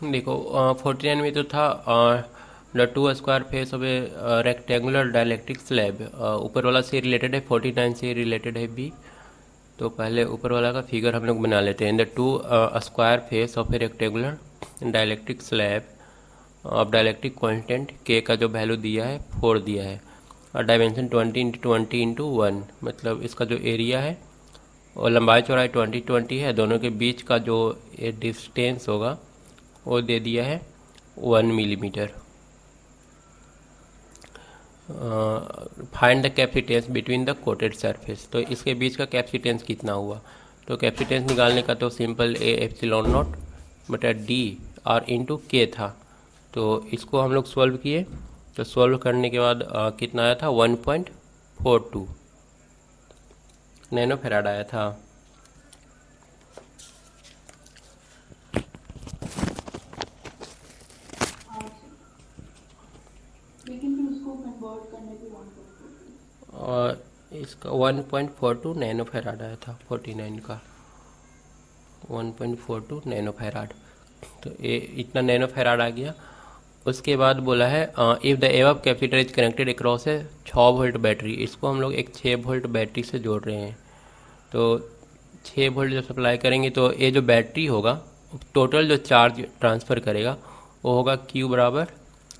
देखो 49 में तो था the two square face of A rectangular dielectric slab. ऊपर वाला से रिलेटेड है, 49 से रिलेटेड है बी। तो पहले ऊपर वाला का फिगर हम लोग बना लेते हैं। The two square face of A rectangular dielectric slab of dielectric constant के का जो वैल्यू दिया है 4 दिया है, और डायमेंशन 20 × 20 × 1, मतलब इसका जो एरिया है और लंबाई चौड़ाई 20 है। दोनों के बीच का जो डिस्टेंस होगा वो दे दिया है 1 millimetre. Find the capacitance between the coated surface, तो इसके बीच का कैपेसिटेंस कितना हुआ। तो कैपेसिटेंस निकालने का तो सिंपल ए एप्सिलॉन नॉट बटा डी आर इंटू के था। तो इसको हम लोग सॉल्व किए, तो सॉल्व करने के बाद कितना आया था 1.42 नैनो फैराड आया था। लेकिन फिर उसको कन्वर्ट करने पे 1.42। और इसका 1.42 नैनो फैराड आया था 49 का, 1.42 नैनो फैराड। तो ये इतना नैनो फैराड आ गया। उसके बाद बोला है if the above capacitor is connected across है 6 वोल्ट बैटरी। इसको हम लोग एक 6 वोल्ट बैटरी से जोड़ रहे हैं। तो 6 वोल्ट जब सप्लाई करेंगे तो ये जो बैटरी होगा टोटल जो चार्ज ट्रांसफ़र करेगा वो होगा Q बराबर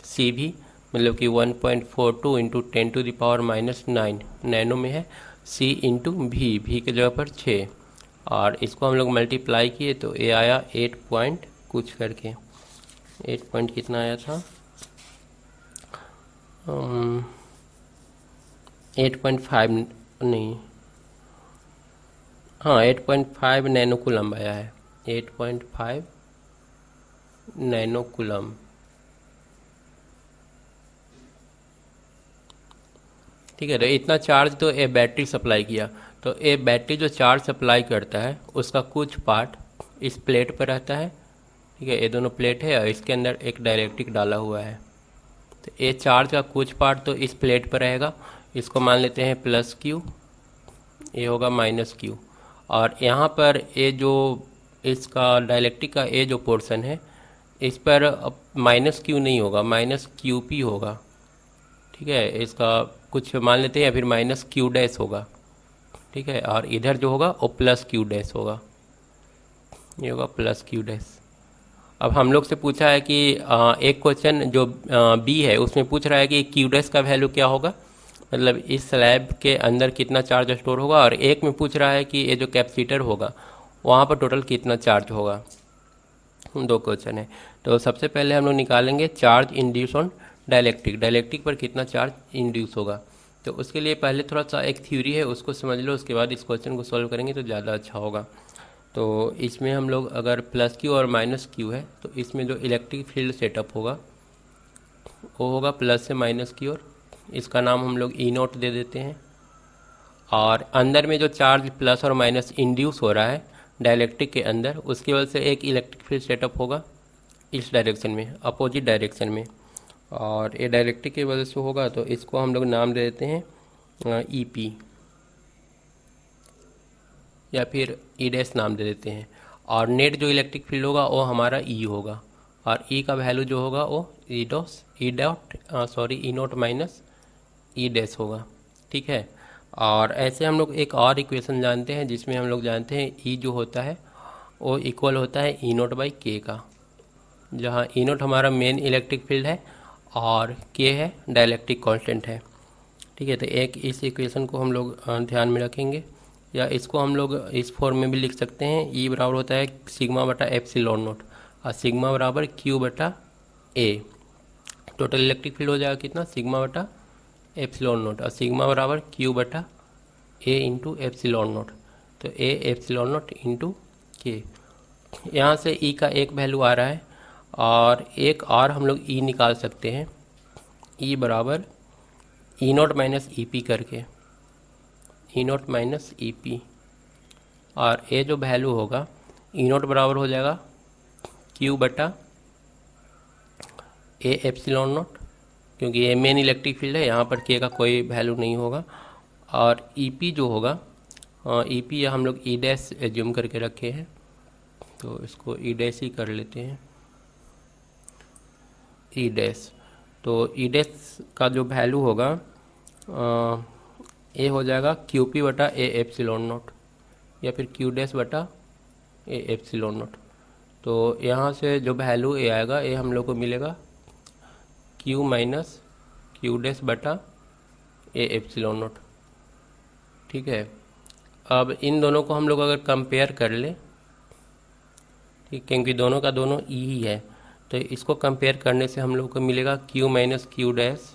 सी भी, मतलब कि 1.42 इंटू 10⁻⁻9 नैनो में है, C इंटू भी के जगह पर 6, और इसको हम लोग मल्टीप्लाई किए तो ये आया 8 पॉइंट कुछ करके, 8 पॉइंट कितना आया था 8.5 नहीं, हाँ 8.5 नैनो कूलम आया है, 8.5 नैनो कूलम। ठीक है, तो इतना चार्ज तो ये बैटरी सप्लाई किया। तो ये बैटरी जो चार्ज सप्लाई करता है उसका कुछ पार्ट इस प्लेट पर रहता है। ठीक है, ये दोनों प्लेट है और इसके अंदर एक डायलेक्ट्रिक डाला हुआ है। तो ये चार्ज का कुछ पार्ट तो इस प्लेट पर रहेगा, इसको मान लेते हैं प्लस क्यू, ये होगा माइनस क्यू। और यहाँ पर ये जो इसका डायलेक्ट्रिक का ये जो पोर्शन है इस पर माइनस क्यू नहीं होगा, माइनस क्यू पी होगा। ठीक है, इसका कुछ मान लेते हैं, या फिर माइनस क्यू डैश होगा। ठीक है, और इधर जो होगा वो प्लस क्यू डैश होगा, ये होगा प्लस क्यू डैश। अब हम लोग से पूछा है कि एक क्वेश्चन जो बी है उसमें पूछ रहा है कि क्यू डैश का वैल्यू क्या होगा, मतलब इस स्लैब के अंदर कितना चार्ज स्टोर होगा, और एक में पूछ रहा है कि ये जो कैपेसिटर होगा वहाँ पर टोटल कितना चार्ज होगा। दो क्वेश्चन है। तो सबसे पहले हम लोग निकालेंगे charge induce on dielectric, dielectric पर कितना चार्ज इंड्यूस होगा। तो उसके लिए पहले थोड़ा सा एक थ्योरी है उसको समझ लो, उसके बाद इस क्वेश्चन को सॉल्व करेंगे तो ज़्यादा अच्छा होगा। तो इसमें हम लोग अगर प्लस क्यू और माइनस क्यू है तो इसमें जो इलेक्ट्रिक फील्ड सेटअप होगा वो होगा प्लस से माइनस की ओर, इसका नाम हम लोग ई नोट दे देते हैं। और अंदर में जो चार्ज प्लस और माइनस इंड्यूस हो रहा है डायलेक्ट्रिक के अंदर, उसकी वजह से एक इलेक्ट्रिक फील्ड सेटअप होगा इस डायरेक्शन में, अपोजिट डायरेक्शन में, और ये डायलेक्ट्रिक की वजह से होगा। तो इसको हम लोग नाम दे देते हैं ई पी, या फिर ई डैश नाम दे देते हैं। और नेट जो इलेक्ट्रिक फील्ड होगा वो हमारा ई होगा, और ई का वैल्यू जो होगा वो ई नोट माइनस ई डैश होगा। ठीक है, और ऐसे हम लोग एक और इक्वेशन जानते हैं जिसमें हम लोग जानते हैं ई जो होता है वो इक्वल होता है ई नोट बाई के का, जहाँ ई नोट हमारा मेन इलेक्ट्रिक फील्ड है और के है डायलेक्ट्रिक कांस्टेंट है। ठीक है, तो एक इस इक्वेशन को हम लोग ध्यान में रखेंगे, या इसको हम लोग इस फॉर्म में भी लिख सकते हैं। ई बराबर होता है सिग्मा बटा एप्सिलॉन नोट, और सिग्मा बराबर क्यू बटा ए। टोटल इलेक्ट्रिक फील्ड हो जाएगा कितना, सिग्मा बटा एप्सिलॉन नोट, और सिग्मा बराबर क्यू बटा ए इंटू एप्सिलॉन नोट। तो ए एप्सिलॉन नोट इंटू के, यहाँ से ई का एक वैल्यू आ रहा है, और एक और हम लोग ई निकाल सकते हैं, ई बराबर ई नोट माइनस ई पी करके, ई नोट माइनस ई पी, और ए जो वैल्यू होगा ई नोट बराबर हो जाएगा क्यू बटा ए एप्सिलॉन नोट, क्योंकि ये मेन इलेक्ट्रिक फील्ड है, यहाँ पर के का कोई वैल्यू नहीं होगा। और ई पी जो होगा, ई पी हम लोग ई डैश एज्यूम करके रखे हैं, तो इसको ई डैश ही कर लेते हैं। ई डैश। तो ई डैश का जो वैल्यू होगा ए हो जाएगा क्यू पी बटा ए एप्सिलॉन नोट, या फिर क्यू डैश बटा ए एप्सिलॉन नोट। तो यहाँ से जो वैल्यू ए आएगा, ए हम लोग को मिलेगा क्यू माइनस क्यू डैश बटा ए एप्सिलॉन नोट। ठीक है, अब इन दोनों को हम लोग अगर कंपेयर कर ले, ठीक, क्योंकि दोनों का दोनों ई ही है, तो इसको कंपेयर करने से हम लोग को मिलेगा Q minus Q dash,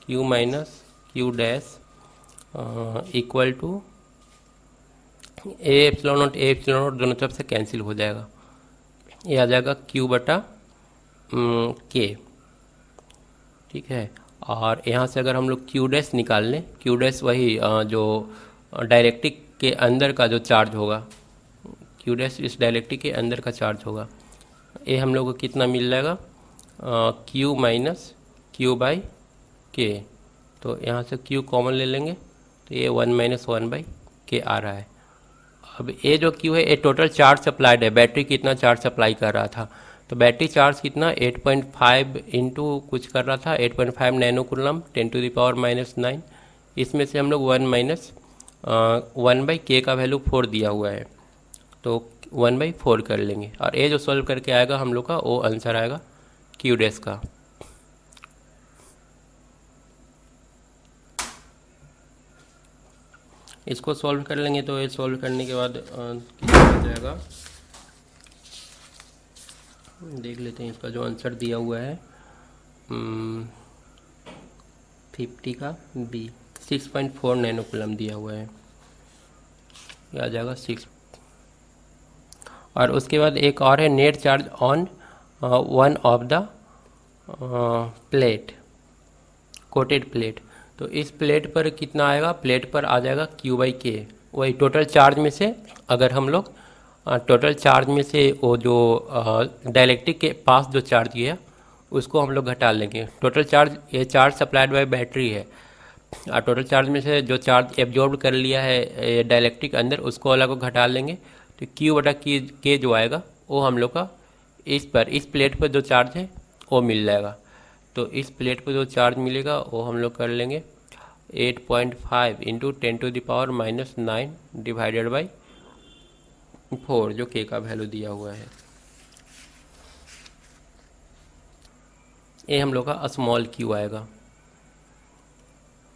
Q minus Q dash equal to A epsilon naught दोनों तरफ से कैंसिल हो जाएगा, ये आ जाएगा क्यू बटा के। ठीक है, और यहाँ से अगर हम लोग क्यू डैश निकाल लें, क्यू डैश वही जो डायरेक्ट्रिक के अंदर का जो चार्ज होगा, क्यू डैश इस डायरेक्ट्रिक के अंदर का चार्ज होगा, ये हम लोग को कितना मिल जाएगा क्यू माइनस क्यू बाई के। तो यहाँ से क्यू कॉमन ले लेंगे तो ये 1 माइनस 1 बाई के आ रहा है। अब ये जो क्यू है ये टोटल चार्ज सप्लाइड है, बैटरी कितना चार्ज सप्लाई कर रहा था, तो बैटरी चार्ज कितना 8.5 इंटू कुछ कर रहा था, 8.5 नैनो कूलम 10⁻⁻⁹। इसमें से हम लोग 1 माइनस 1 बाई के का वैल्यू 4 दिया हुआ है, तो 1/4 कर लेंगे, और ये जो सॉल्व करके आएगा हम लोग का वो आंसर आएगा क्यू डैश का। इसको सॉल्व कर लेंगे तो ये सॉल्व करने के बाद कितना हो जाएगा, देख लेते हैं। इसका जो आंसर दिया हुआ है 50 का बी 6.4 नैनो कूलम दिया हुआ है, ये आ जाएगा 6। और उसके बाद एक और है net charge on one of the plate, coated plate. तो इस प्लेट पर कितना आएगा, प्लेट पर आ जाएगा क्यू बाई के। वही टोटल चार्ज में से अगर हम लोग टोटल चार्ज में से वो जो डायलेक्ट्रिक के पास जो चार्ज किया उसको हम लोग घटा लेंगे। टोटल चार्ज, ये चार्ज सप्लाइड बाय बैटरी है, और टोटल चार्ज में से जो चार्ज एब्जॉर्ब कर लिया है डायलेक्ट्रिक अंदर उसको अलग को घटा लेंगे। तो क्यू बटा के जो आएगा वो हम लोग का इस प्लेट पर जो चार्ज है वो मिल जाएगा। तो इस प्लेट पर जो चार्ज मिलेगा वो हम लोग कर लेंगे 8.5 इंटू 10⁻⁹ डिवाइडेड बाई 4, जो के का वैल्यू दिया हुआ है। ये हम लोग का स्मॉल क्यू आएगा।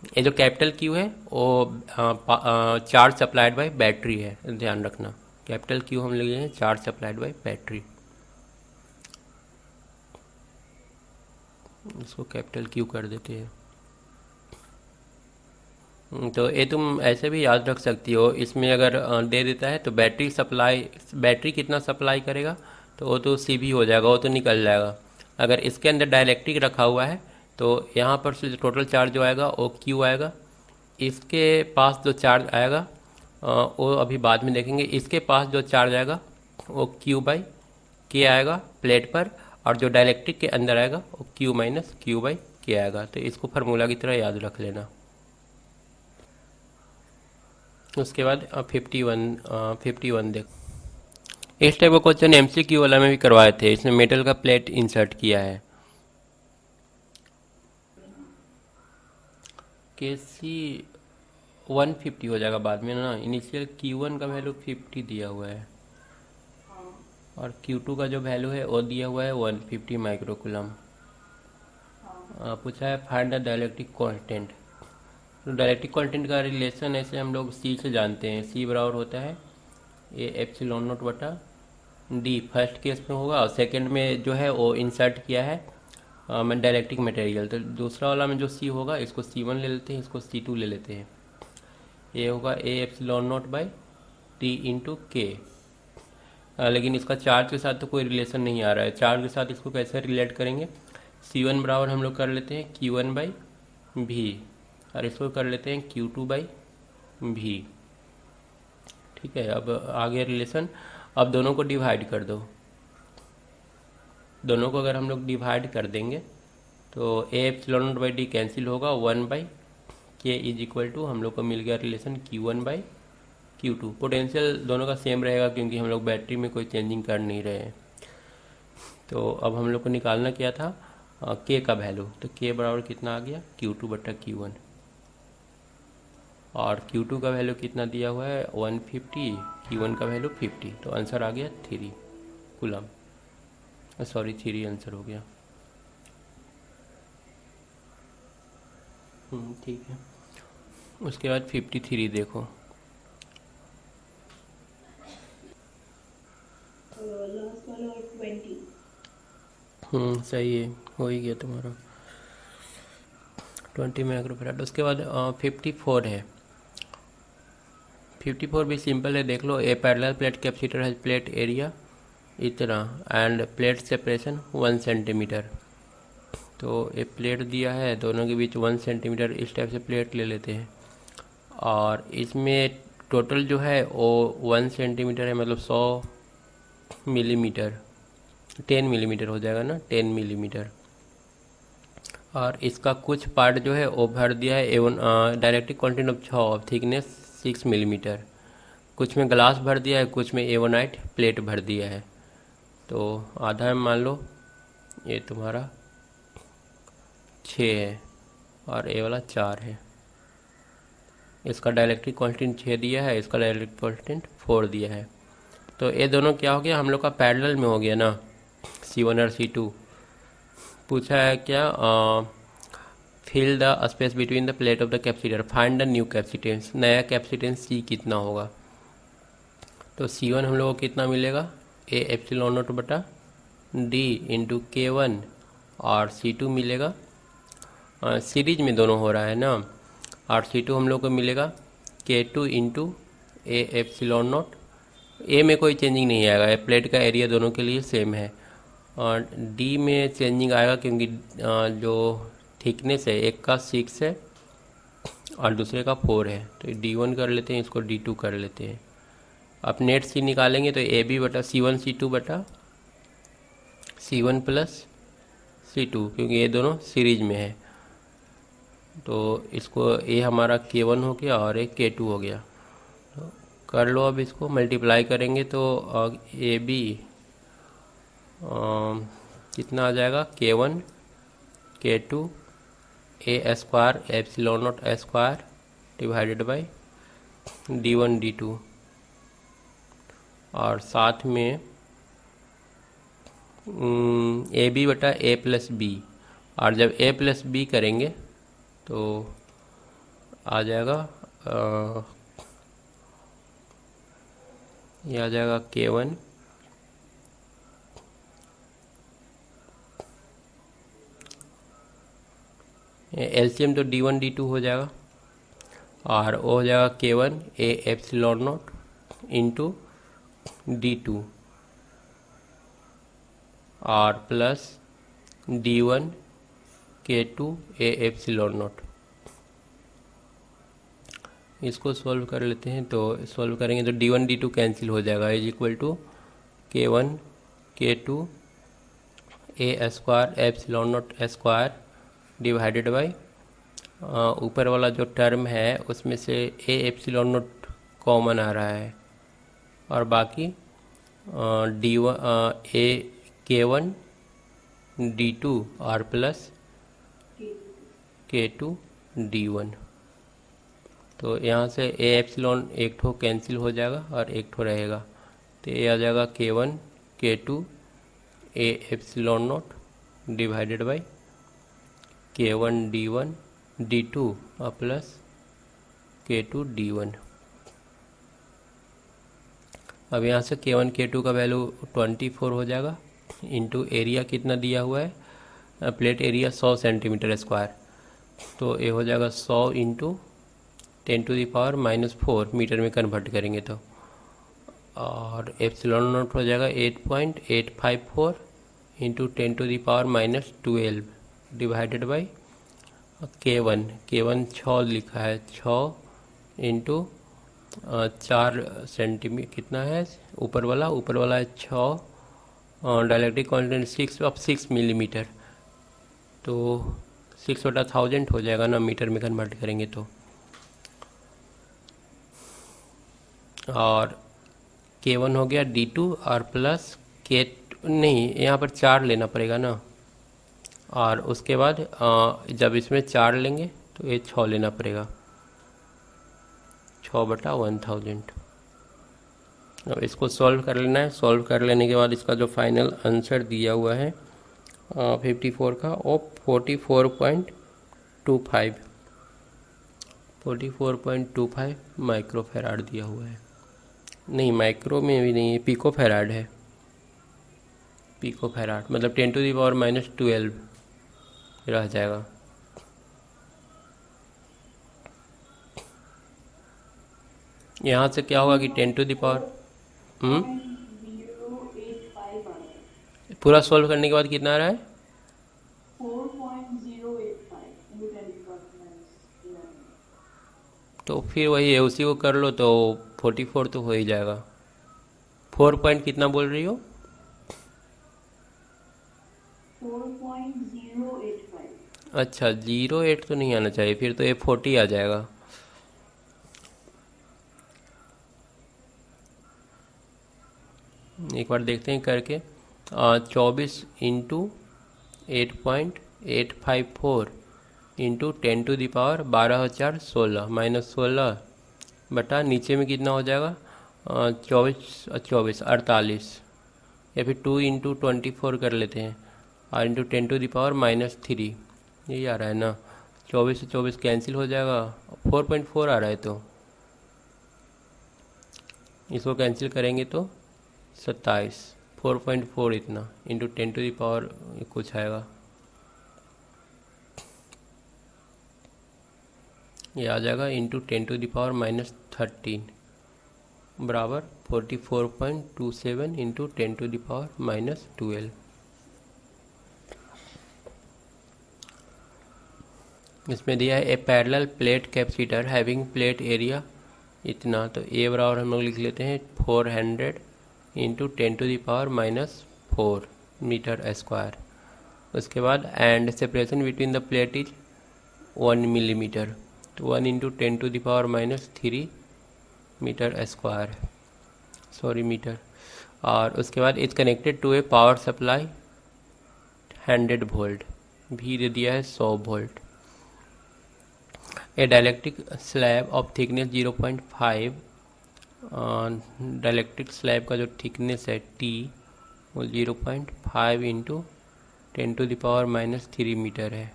ये जो कैपिटल क्यू है वो चार्ज सप्लाइड बाय बैटरी है, ध्यान रखना। कैपिटल क्यू हम लिए हैं चार्ज सप्लाइड बाय बैटरी, इसको कैपिटल क्यू कर देते हैं। तो ये तुम ऐसे भी याद रख सकती हो, इसमें अगर दे देता है तो बैटरी कितना सप्लाई करेगा तो वो तो सी भी हो जाएगा, वो तो निकल जाएगा। अगर इसके अंदर डायलेक्ट्रिक रखा हुआ है तो यहाँ पर से टोटल चार्ज जो आएगा वो क्यू आएगा। इसके पास जो चार्ज आएगा वो अभी बाद में देखेंगे। इसके पास जो चार्ज आएगा वो क्यू बाई के आएगा प्लेट पर, और जो डायलेक्ट्रिक के अंदर आएगा वो क्यू माइनस क्यू बाई के आएगा। तो इसको फार्मूला की तरह याद रख लेना। उसके बाद 51 देख, इस टाइप का क्वेश्चन MCQ वाला में भी करवाए थे। इसमें मेटल का प्लेट इंसर्ट किया है। KC 150 हो जाएगा बाद में ना। इनिशियल Q1 का वैल्यू 50 दिया हुआ है, और Q2 का जो वैल्यू है वो दिया हुआ है 150 माइक्रोकूलम। पूछा है फाइंड द डायलेक्ट्रिक कांस्टेंट। तो डायलेक्ट्रिक कांस्टेंट का रिलेशन ऐसे हम लोग C से जानते हैं। C बराबर होता है ए एप्सिलॉन नोट बटा डी, फर्स्ट केस में होगा, और सेकंड में जो है वो इंसर्ट किया है डायलेक्ट्रिक मटेरियल। तो दूसरा वाला में जो C होगा इसको C1 ले लेते हैं, इसको C2 ले लेते हैं। ये होगा ए epsilon note by T into के। लेकिन इसका चार्ज के साथ तो कोई रिलेशन नहीं आ रहा है। चार्ज के साथ इसको कैसे रिलेट करेंगे, C1 बराबर हम लोग कर लेते हैं Q1 बाई भी, और इसको कर लेते हैं Q2 बाई भी। ठीक है, अब आगे रिलेशन। अब दोनों को डिवाइड कर दो। दोनों को अगर हम लोग डिवाइड कर देंगे तो ए epsilon note by D cancel होगा, 1 by K is equal to हम लोग को मिल गया relation Q1 by Q2। Potential दोनों का सेम रहेगा क्योंकि हम लोग बैटरी में कोई चेंजिंग कर नहीं रहे हैं। तो अब हम लोग को निकालना क्या था, के का वैल्यू, तो के बराबर कितना आ गया Q2 बटा Q1, और Q2 का वैल्यू कितना दिया हुआ है 150, Q1 का वैल्यू 50, तो आंसर आ गया 3 कूलम, सॉरी 3 आंसर हो गया। ठीक है। उसके बाद 53 देखो। लास्ट वाला और 20। सही है, हो ही गया तुम्हारा 20 माइक्रोफैराड। उसके बाद 54 है। 54 भी सिंपल है, देख लो। ए पैरेलल प्लेट कैपेसिटर है, प्लेट एरिया इतना एंड प्लेट सेपरेशन 1 सेंटीमीटर। तो ये प्लेट दिया है, दोनों के बीच 1 सेंटीमीटर इस टाइप से प्लेट ले लेते हैं, और इसमें टोटल जो है वो 1 सेंटीमीटर है, मतलब 100 मिलीमीटर, 10 मिलीमीटर हो जाएगा ना, 10 मिलीमीटर। और इसका कुछ पार्ट जो है वो भर दिया है एवन directive content of 6 of thickness 6 millimetre. कुछ में ग्लास भर दिया है, कुछ में एवोनाइट प्लेट भर दिया है। तो आधा में मान लो ये तुम्हारा 6 है और ये वाला 4 है। इसका डायरेक्ट्रिक कांस्टेंट 6 दिया है, इसका डायरेक्ट्रिक कांस्टेंट 4 दिया है। तो ये दोनों क्या हो गया, हम लोग का पैरेलल में हो गया ना, C1 और C2। पूछा है क्या, fill the space between the plate of the capacitor, find the new capacitance, नया कैपेसिटेंस C कितना होगा। तो C1 हम लोग को कितना मिलेगा, ए एप्सिलॉन नॉट बटा D इंटू K1, और C2 मिलेगा, सीरीज में दोनों हो रहा है ना, और C2 हम लोग को मिलेगा K2 into A epsilon not. A में कोई चेंजिंग नहीं आएगा, प्लेट का एरिया दोनों के लिए सेम है, और डी में चेंजिंग आएगा क्योंकि जो थिकनेस है, एक का 6 है और दूसरे का 4 है। तो D1 कर लेते हैं, इसको D2 कर लेते हैं। अब नेट सी निकालेंगे तो ए बी बटा C1 C2 बटा C1 प्लस C2, क्योंकि ये दोनों सीरीज में है। तो इसको ए हमारा K1 हो गया और एक K2 हो गया। तो कर लो, अब इसको मल्टीप्लाई करेंगे तो ए बी कितना आ जाएगा, K1 K2 A square epsilon naught square divided by D1 D2, और साथ में ए बी बटा ए प्लस बी, और जब ए प्लस बी करेंगे तो आ जाएगा ये आ जाएगा K1 एलसीएम तो D1 D2 हो जाएगा, और वो हो जाएगा K1 A epsilon not into D2 और plus D1 K2 A epsilon not. इसको सॉल्व कर लेते हैं, तो सॉल्व करेंगे तो D1 D2 कैंसिल हो जाएगा, is equal to K1 K2 A square epsilon naught square divided by ऊपर वाला जो टर्म है उसमें से ए एप्सिलॉन नॉट कॉमन आ रहा है, और बाकी D1 ए K1 D2 और प्लस K2 D1। तो यहाँ से ए एप्सिलॉन एक ठो कैंसिल हो जाएगा और एक ठो रहेगा, तो ये आ जाएगा K1 K2 A epsilon not divided by K1 D1 D2 और प्लस K2 D1। अब यहाँ से K1 K2 का वैल्यू 24 हो जाएगा, इंटू एरिया कितना दिया हुआ है, प्लेट एरिया 100 सेंटीमीटर स्क्वायर, तो ये हो जाएगा 100 इंटू 10⁻⁻4 मीटर में कन्वर्ट करेंगे तो, और एप्सिलॉन नॉट हो जाएगा 8.854 इंटू 10⁻⁻12 डिवाइडेड बाई K1 6 लिखा है, 6 इंटू 4 सेंटीमीटर कितना है, ऊपर वाला है 6, डायलेक्ट्रिक कांस्टेंट 6 ऑफ 6 मिलीमीटर, तो 6/1000 हो जाएगा ना, मीटर में कन्वर्ट करेंगे तो। और K1 हो गया D2 और प्लस K नहीं, यहाँ पर 4 लेना पड़ेगा ना, और उसके बाद जब इसमें 4 लेंगे तो ये 6 लेना पड़ेगा, 6/1000। अब इसको सॉल्व कर लेना है। सॉल्व कर लेने के बाद इसका जो फाइनल आंसर दिया हुआ है 54 का, वो 44.25 माइक्रोफेराड दिया हुआ है। नहीं, माइक्रो में भी नहीं है, पिकोफेराड है। पिकोफेराड मतलब 10⁻⁻12 रह जाएगा। यहाँ से क्या होगा कि 10⁻। 0.085 आ रहा है। पूरा सॉल्व करने के बाद कितना आ रहा है? 4.085 into 10⁻⁻11। तो फिर वही है, उसी को कर लो तो 44 तो हो ही जाएगा। 4 पॉइंट कितना बोल रही हो? 4.085। अच्छा, 08 तो नहीं आना चाहिए, फिर तो ये 40 आ जाएगा। एक बार देखते हैं करके। 24 इंटू 8.854 इंटू 10⁻12,16 -16 बटा नीचे में कितना हो जाएगा? 48, या फिर 2 इंटू 24 कर लेते हैं, और इंटू 10⁻−3 यही आ रहा है ना। 24 से 24 कैंसिल हो जाएगा, 4.4 आ रहा है, तो इसको कैंसिल करेंगे तो 27, 4.4 इतना इंटू 10⁻, कुछ आएगा, ये आ जाएगा इंटू 10⁻−13 बराबर 44.27 इंटू 10⁻−12। इसमें दिया है A parallel plate capacitor having plate area इतना, तो ए बराबर हम लोग लिख लेते हैं 400 इंटू 10⁻⁻4 मीटर स्क्वायर। उसके बाद and separation between the plate is 1 millimetre, तो 1 into 10⁻−3 metre square, sorry metre. और उसके बाद is connected to a power supply 100 volt, भी दे दिया है 100 volt. A dielectric slab of thickness 0.5, dielectric slab का जो थिकनेस है टी वो 0.5 इंटू 10⁻⁻3 मीटर है।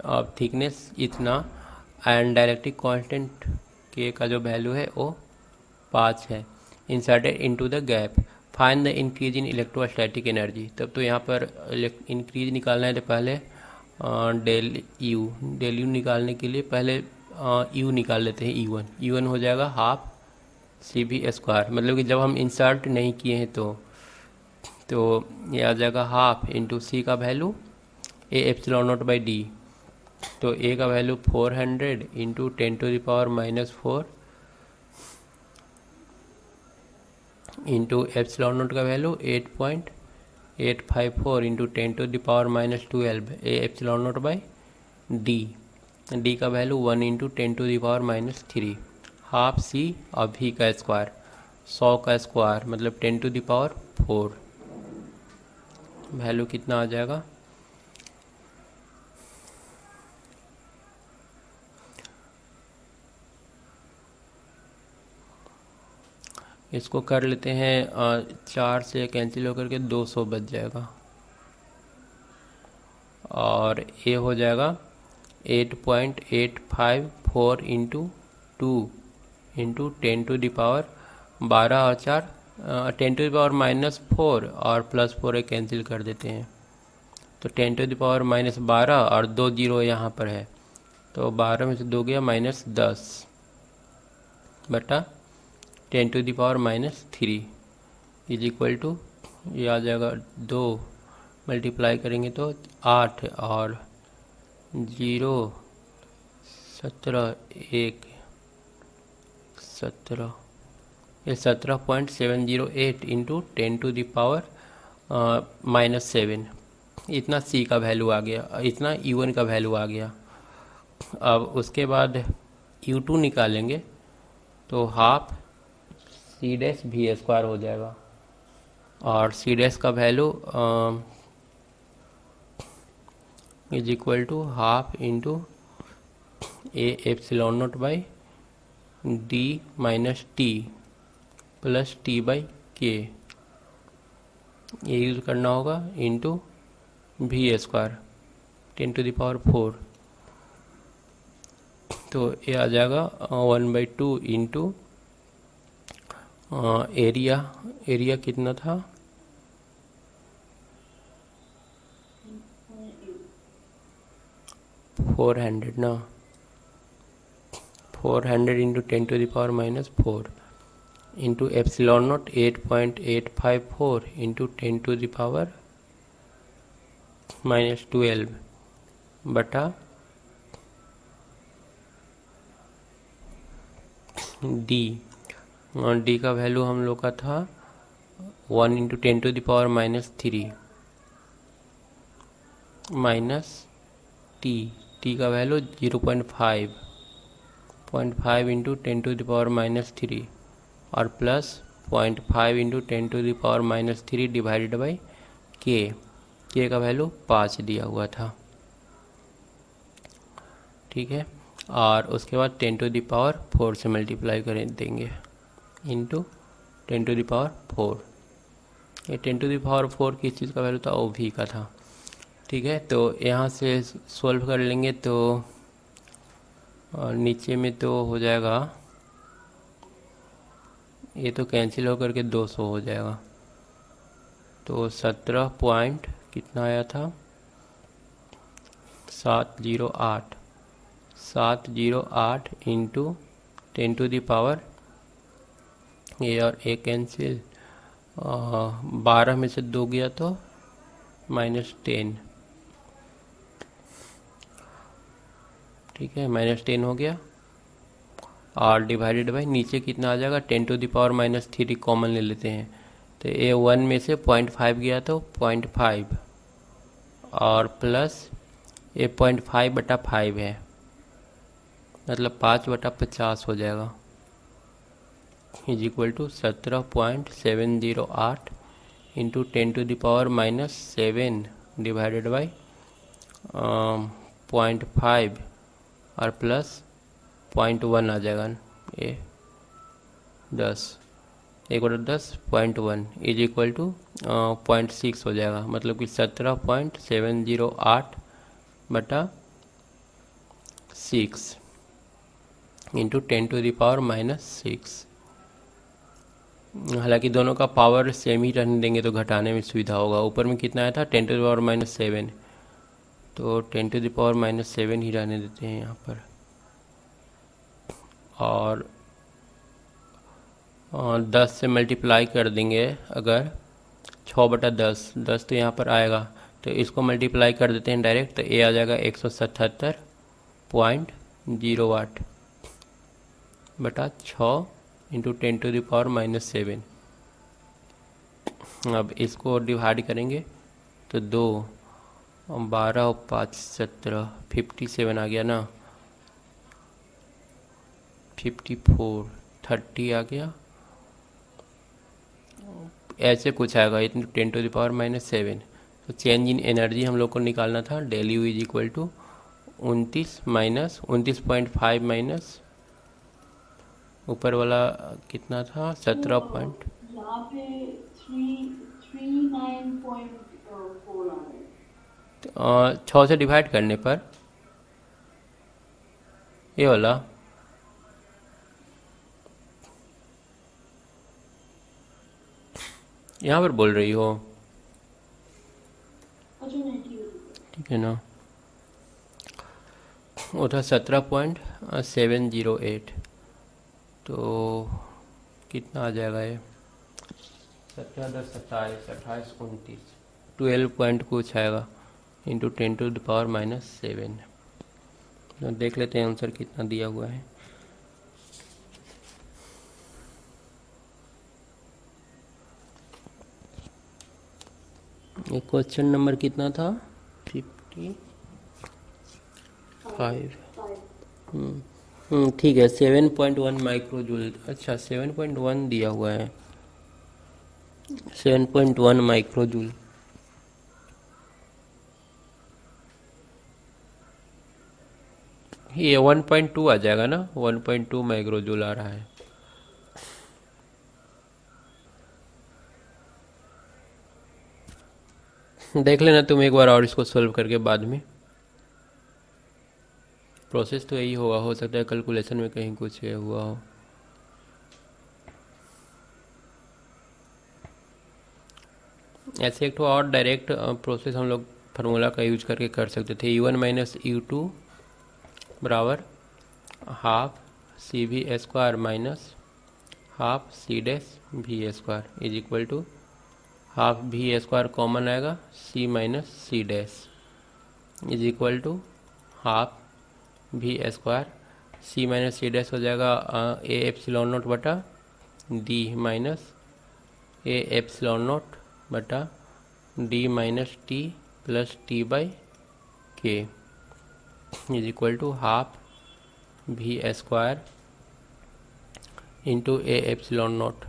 अब थिकनेस इतना एंड डायलेक्ट्रिक कांस्टेंट के का जो वैल्यू है वो 5 है। Inserted into the gap, find the increase in electrostatic energy. तब तो यहाँ पर इंक्रीज निकालना है तो पहले डेल यू निकालने के लिए पहले यू निकाल लेते हैं। ई वन हो जाएगा हाफ CV², मतलब कि जब हम इंसर्ट नहीं किए हैं तो ये आ जाएगा हाफ इंटू सी का value A epsilon not by D, तो ए का value 400 into 10⁻⁻4 into epsilon not का value 8.854 into 10⁻⁻12 A epsilon not by D का वैल्यू 1 इंटू 10⁻⁻3 हाफ सी और भी का स्क्वायर 100 का स्क्वायर मतलब 10⁻⁴ वैल्यू कितना आ जाएगा? इसको कर लेते हैं 4 से कैंसिल होकर के 200 बच जाएगा, और ए हो जाएगा 8.854 इंटू 2 इंटू 10⁻12 और 4 10⁻⁻4 और +4 कैंसिल कर देते हैं, तो 10⁻⁻12 और 2 जीरो यहाँ पर है, तो 12 में से 2 गया -10 बटा 10⁻⁻3 इज इक्वल टू, ये आ जाएगा 2 मल्टीप्लाई करेंगे तो 8 और 0 17 1 17, ये 17.708 इंटू 10⁻⁻7 इतना सी का वैल्यू आ गया, इतना U1 का वैल्यू आ गया। अब उसके बाद U2 निकालेंगे तो हाफ C'(V² हो जाएगा, और C' का value is equal to half into A epsilon not by D minus T plus T by K, ये यूज़ करना होगा इंटू वी स्क्वायर 10⁴। तो ये आ जाएगा 1/2 इंटू एरिया कितना था 400 ना, 400 into 10⁻⁻4 into epsilon not 8.854 into 10⁻⁻12 बटा डी। और डी का वैल्यू हम लोग का था 1 इंटू 10⁻³ माइनस टी का वैल्यू 0.5 इंटू 10⁻³ और प्लस 0.5 इंटू 10⁻³ डिवाइडेड बाई के का वैल्यू 5 दिया हुआ था। ठीक है, और उसके बाद 10⁴ से मल्टीप्लाई करें देंगे इंटू 10⁴। ये 10⁴ किस चीज़ का वैल्यू था, ओ वी का था। ठीक है, तो यहाँ से सॉल्व कर लेंगे तो नीचे में तो हो जाएगा, ये तो कैंसिल होकर के 200 हो जाएगा। तो 17 पॉइंट कितना आया था 708 इंटू 10⁻, ये और एक कैंसिल, 12 में से 2 गया तो -10। ठीक है, -10 हो गया और डिवाइडेड बाई नीचे कितना आ जाएगा 10⁻³ कॉमन ले लेते हैं, तो ये 1 में से 0.5 गया तो 0.5 और प्लस ये 0.5/5 है, मतलब 5/50 हो जाएगा, is equal to 17.708 into 10⁻⁻7 divided by 0.5 और प्लस 0.1 आ जाएगा, ये 10 1/10 0.1 इज इक्वल टू 0.6 हो जाएगा, मतलब कि 17.708/6 इंटू 10⁻⁻6। हालांकि दोनों का पावर सेम ही रहने देंगे तो घटाने में सुविधा होगा। ऊपर में कितना आया था 10⁻⁻7, तो 10⁻⁻7 ही रहने देते हैं यहाँ पर। और 10 से मल्टीप्लाई कर देंगे अगर 6/10 तो यहाँ पर आएगा, तो इसको मल्टीप्लाई कर देते हैं डायरेक्ट, तो ये आ जाएगा 177.08 बटा 6 इंटू 10⁻⁻7। अब इसको डिवाइड करेंगे तो 2 12 और 5 17 57 आ गया ना, 54 30 आ गया, ऐसे कुछ आएगा इतने 10⁻⁻7। तो चेंज इन एनर्जी हम लोग को निकालना था, del U is equal to 29.5 minus ऊपर वाला कितना था 17 पॉइंट, यहाँ पे 39.4 आ रहा है। 6 से डिवाइड करने पर ये वाला यहाँ पर बोल रही हो, अच्छा नहीं ठीक है ना, वो था 17.708, तो कितना आ जाएगा ये 17 10 27 28 29 12 पॉइंट कुछ आएगा इंटू 10⁻⁻7। तो देख लेते हैं आंसर कितना दिया हुआ है। ये क्वेश्चन नंबर कितना था 55। ठीक है, 7.1 माइक्रोजूल, अच्छा 7.1 दिया हुआ है, 7.1 माइक्रोजूल। ये 1.2 आ जाएगा ना, 1.2 माइक्रो जूल आ रहा है। देख लेना तुम एक बार और इसको सॉल्व करके बाद में। प्रोसेस तो यही होगा, हो सकता है कैलकुलेशन में कहीं कुछ ये हुआ हो। ऐसे एक तो और डायरेक्ट प्रोसेस हम लोग फार्मूला का यूज करके कर सकते थे। U1 माइनस U2 बराबर half C V square minus half C dash V square is equal to half V square common आएगा, C minus C dash is equal to half V square, C minus C dash हो जाएगा A epsilon naught बटा D minus A epsilon naught बटा D minus T plus T by K is equal to half V square into A epsilon naught,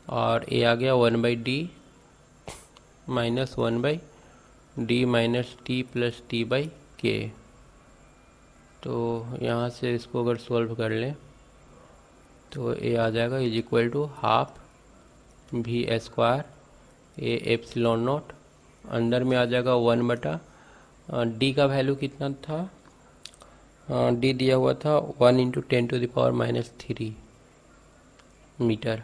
और A आ गया 1/d minus 1/d minus T plus T by के। तो यहाँ से इसको अगर सॉल्व कर लें तो ए आ जाएगा is equal to half V square A epsilon naught, अंदर में आ जाएगा 1/, डी का वैल्यू कितना था, डी दिया हुआ था 1 into 10⁻³ metre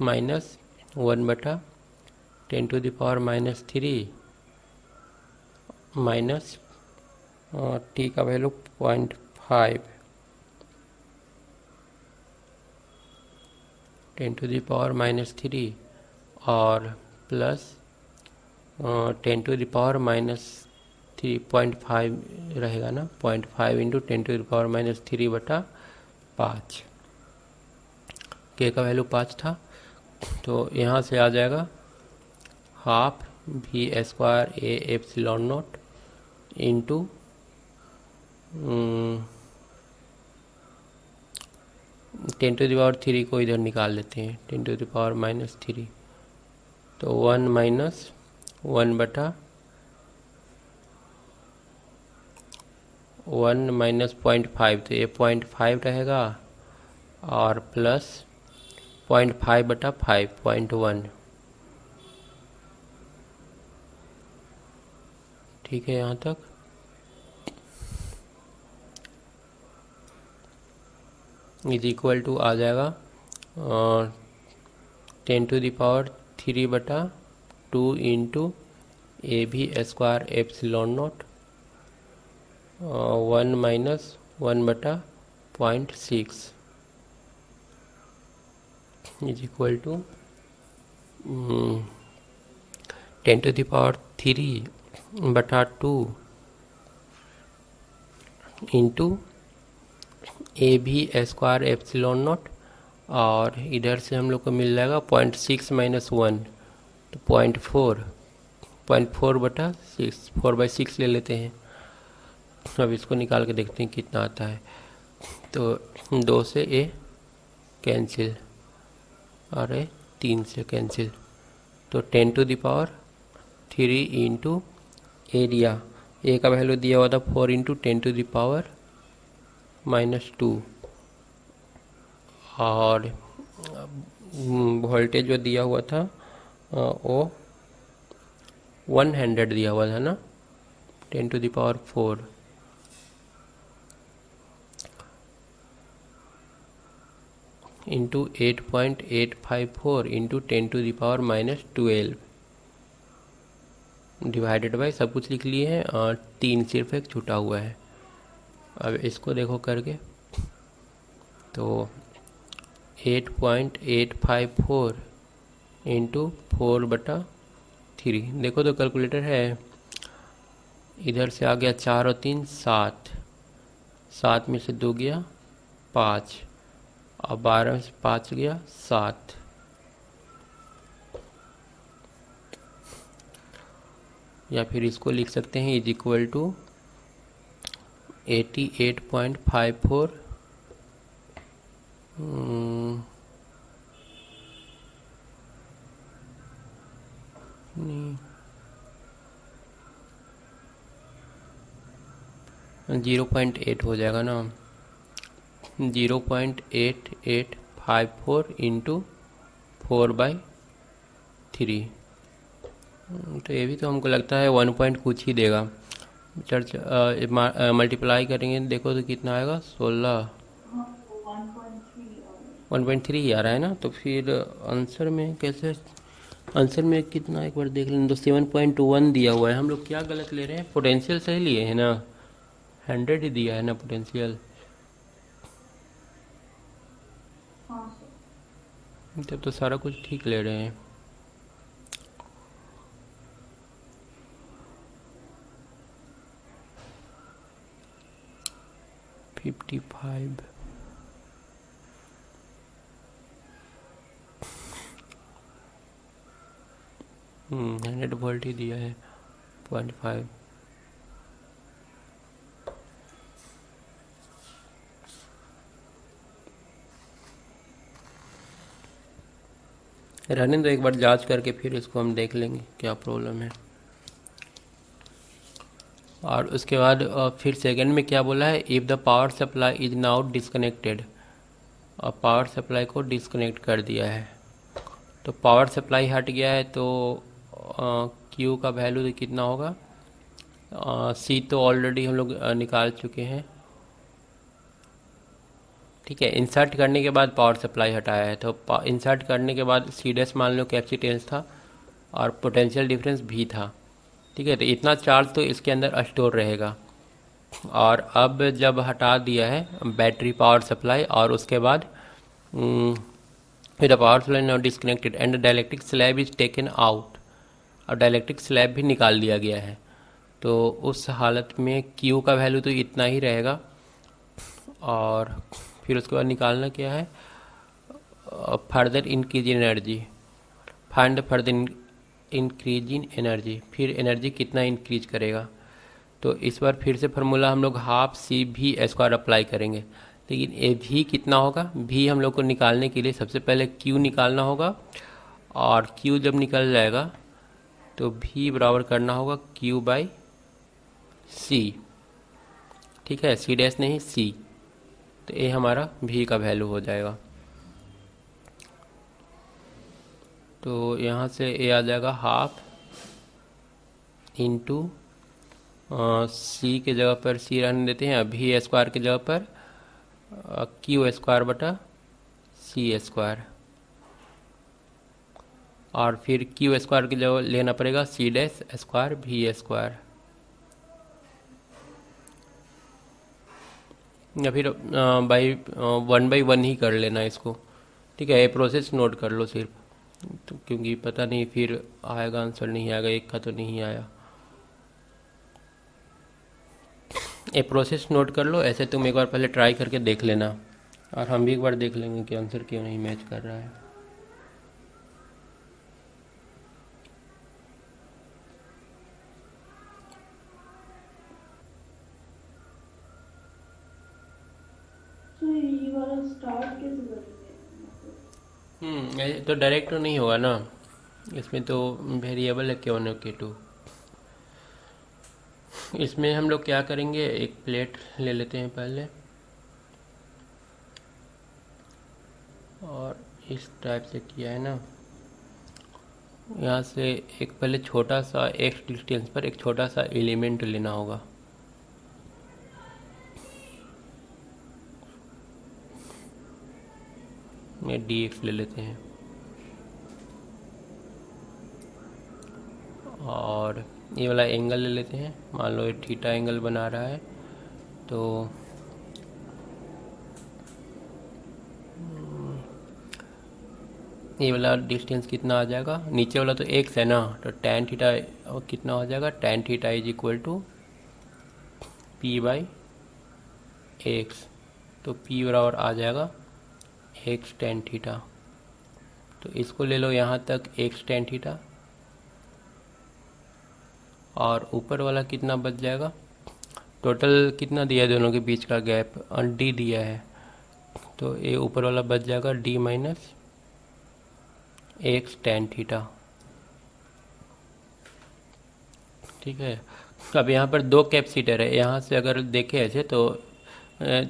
minus 1/10⁻³ minus T का वैल्यू 0.5 10⁻³ और प्लस 10⁻³ 0.5 रहेगा ना, 0.5 इंटू 10⁻³ बटा 5, के का वैल्यू 5 था। तो यहाँ से आ जाएगा half V square A epsilon naught into 10⁻³ को इधर निकाल लेते हैं, 10⁻³ तो 1 माइनस 1 बटा 1 माइनस 0.5, तो ये 0.5 रहेगा और प्लस 0.5 बटा 5 0.1, ठीक है यहाँ तक। इज इक्वल टू आ जाएगा 10⁻³ बटा 2 इंटू ए भी स्क्वायर एप्सिलॉन नोट 1 माइनस 1 बटा 0.6 इज इक्वल टू 10⁻³ बटा 2 इंटू ए भी स्क्वायर एप्सिलॉन नोट, और इधर से हम लोग को मिल जाएगा 0.6 माइनस 1 तो 0.4 बटा 6, 4/6 ले लेते हैं। अब इसको निकाल के देखते हैं कितना आता है। तो 2 से ए कैंसिल और ए 3 से कैंसिल, तो 10⁻³ इंटू एरिया, ए का वैल्यू दिया हुआ था 4 इंटू 10⁻⁻², और वोल्टेज जो दिया हुआ था वो 100 दिया हुआ था ना, 10⁴ इंटू 8.854 इंटू 10⁻⁻12 डिवाइडेड बाई सब कुछ लिख लिए हैं, और 3 सिर्फ एक छूटा हुआ है। अब इसको देखो करके, तो 8.854 इंटू 4/3, देखो तो कैलकुलेटर है, इधर से आ गया 4 और 3 7, 7 में से 2 गया 5, और 12 में से 5 गया 7, या फिर इसको लिख सकते हैं इज इक्वल टू 88.54 नहीं 0.8 हो जाएगा ना, 0.8854 इंटू 4/3। तो ये भी तो हमको लगता है 1 पॉइंट कुछ ही देगा। चर्च मल्टीप्लाई करेंगे देखो तो कितना आएगा, 16, हाँ, वो 1.3 और 1.3 ही आ रहा है ना। तो फिर आंसर में कैसे, आंसर में कितना एक बार देख लें तो 7.1 दिया हुआ है। हम लोग क्या गलत ले रहे हैं, पोटेंशियल सही लिए है ना, 100 ही दिया है ना पोटेंशियल, हाँ सर। तब तो सारा कुछ ठीक ले रहे हैं। फिफ्टी फाइव, हंड्रेड वोल्ट ही दिया है, 0.5। रहने दो, एक बार जांच करके फिर इसको हम देख लेंगे क्या प्रॉब्लम है। और उसके बाद फिर सेकंड में क्या बोला है, if the power supply is now disconnected, और पावर सप्लाई को डिस्कनेक्ट कर दिया है। तो पावर सप्लाई हट गया है तो क्यू का वैल्यू कितना होगा, सी तो ऑलरेडी हम लोग निकाल चुके हैं, ठीक है। इंसर्ट करने के बाद पावर सप्लाई हटाया है, तो इंसर्ट करने के बाद सी डैश मान लो कैपेसिटेंस था और पोटेंशियल डिफरेंस भी था, ठीक है। तो इतना चार्ज तो इसके अंदर स्टोर रहेगा। और अब जब हटा दिया है बैटरी पावर सप्लाई, और उसके बाद the power supply now disconnected and dielectric slab is taken out, और डाइलेक्ट्रिक स्लैब भी निकाल दिया गया है। तो उस हालत में क्यू का वैल्यू तो इतना ही रहेगा। और फिर उसके बाद निकालना क्या है, further increase in energy, find further increase in energy, फिर एनर्जी कितना इंक्रीज करेगा। तो इस बार फिर से फार्मूला हम लोग हाफ सी भी स्क्वायर अप्लाई करेंगे, लेकिन ए भी कितना होगा, भी हम लोग को निकालने के लिए सबसे पहले क्यू निकालना होगा, और क्यू जब निकल जाएगा तो भी बराबर करना होगा क्यू बाई सी, ठीक है, सी डैश नहीं सी। तो ये हमारा भी का वैल्यू हो जाएगा। तो यहाँ से ए आ जाएगा हाफ इंटू सी के जगह पर सी रहने देते हैं, भी स्क्वायर की जगह पर क्यू स्क्वायर बटा सी स्क्वायर, और फिर क्यू स्क्वायर की जगह लेना पड़ेगा सी डैश स्क्वायर भी स्क्वायर, या फिर बाई 1/1 ही कर लेना इसको, ठीक है। ये प्रोसेस नोट कर लो सिर्फ, तो क्योंकि पता नहीं फिर आएगा आंसर नहीं आएगा, एक का तो नहीं आया। ये प्रोसेस नोट कर लो, ऐसे तुम एक बार पहले ट्राई करके देख लेना, और हम भी एक बार देख लेंगे कि आंसर क्यों नहीं मैच कर रहा है। तो ये वाला स्टार्ट कैसे करेंगे? ये तो डायरेक्ट तो नहीं होगा ना, इसमें तो वेरिएबल है K1 और K2। इसमें हम लोग क्या करेंगे, एक प्लेट ले लेते हैं पहले, और इस टाइप से किया है ना, यहाँ से एक पहले छोटा सा एक्स डिस्टेंस पर एक छोटा सा एलिमेंट लेना होगा, ये dx ले लेते हैं, और ये वाला एंगल ले लेते हैं, मान लो ये थीटा एंगल बना रहा है। तो ये वाला डिस्टेंस कितना आ जाएगा, नीचे वाला तो x है ना, तो tan थीटा कितना हो जाएगा, tan theta is equal to p by X, तो p बराबर आ जाएगा x tan थीटा। तो इसको ले लो यहाँ तक x tan थीटा, और ऊपर वाला कितना बच जाएगा, टोटल कितना दिया है दोनों के बीच का गैप, d दिया है, तो ये ऊपर वाला बच जाएगा d minus x tan theta, ठीक है। अब यहाँ पर दो कैपेसिटर है, यहाँ से अगर देखें ऐसे तो